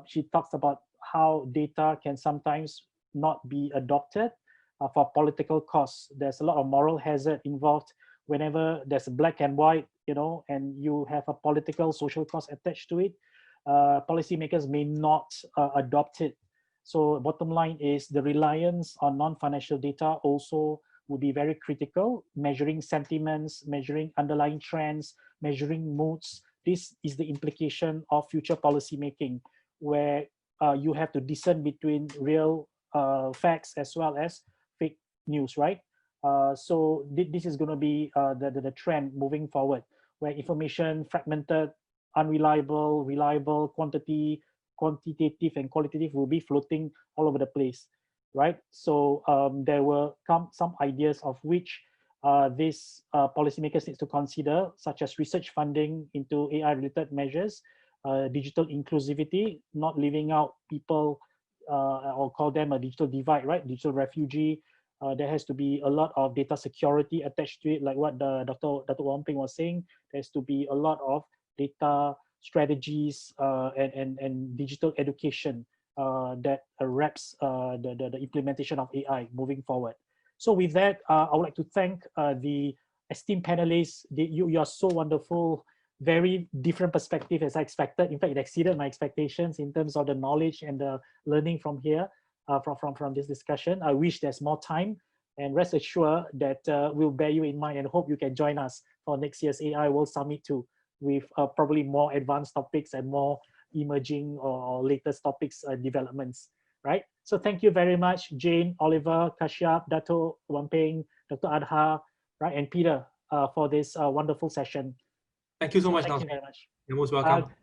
B: She talks about how data can sometimes not be adopted for political costs. There's a lot of moral hazard involved whenever there's black and white, and you have a political, social cost attached to it. Policymakers may not adopt it. So bottom line is the reliance on non-financial data also would be very critical, measuring sentiments, measuring underlying trends, measuring moods. This is the implication of future policy making, where you have to discern between real facts as well as fake news, right? So this is going to be the trend moving forward, where information fragmented, unreliable, reliable, quantitative and qualitative will be floating all over the place, right? So there will come some ideas of which these policymakers need to consider, such as research funding into AI-related measures, digital inclusivity, not leaving out people, or call them a digital divide, right? Digital refugee. There has to be a lot of data security attached to it, like what Dr. Wong Ping was saying. There has to be a lot of data strategies and digital education that wraps the implementation of AI moving forward. So with that, I would like to thank the esteemed panelists. You are so wonderful, very different perspective as I expected. In fact, it exceeded my expectations in terms of the knowledge and the learning from here, from this discussion. I wish there's more time, and rest assured that we'll bear you in mind and hope you can join us for next year's AI World Summit too, with probably more advanced topics and more emerging or latest topics developments, right? So thank you very much, Jane, Oliver, Kashyap, Dato' Wampeng, Dr. Adha, right, and Peter for this wonderful session.
D: Thank you so much,
B: Thank
D: Naz.
B: you very much.
D: You're most welcome.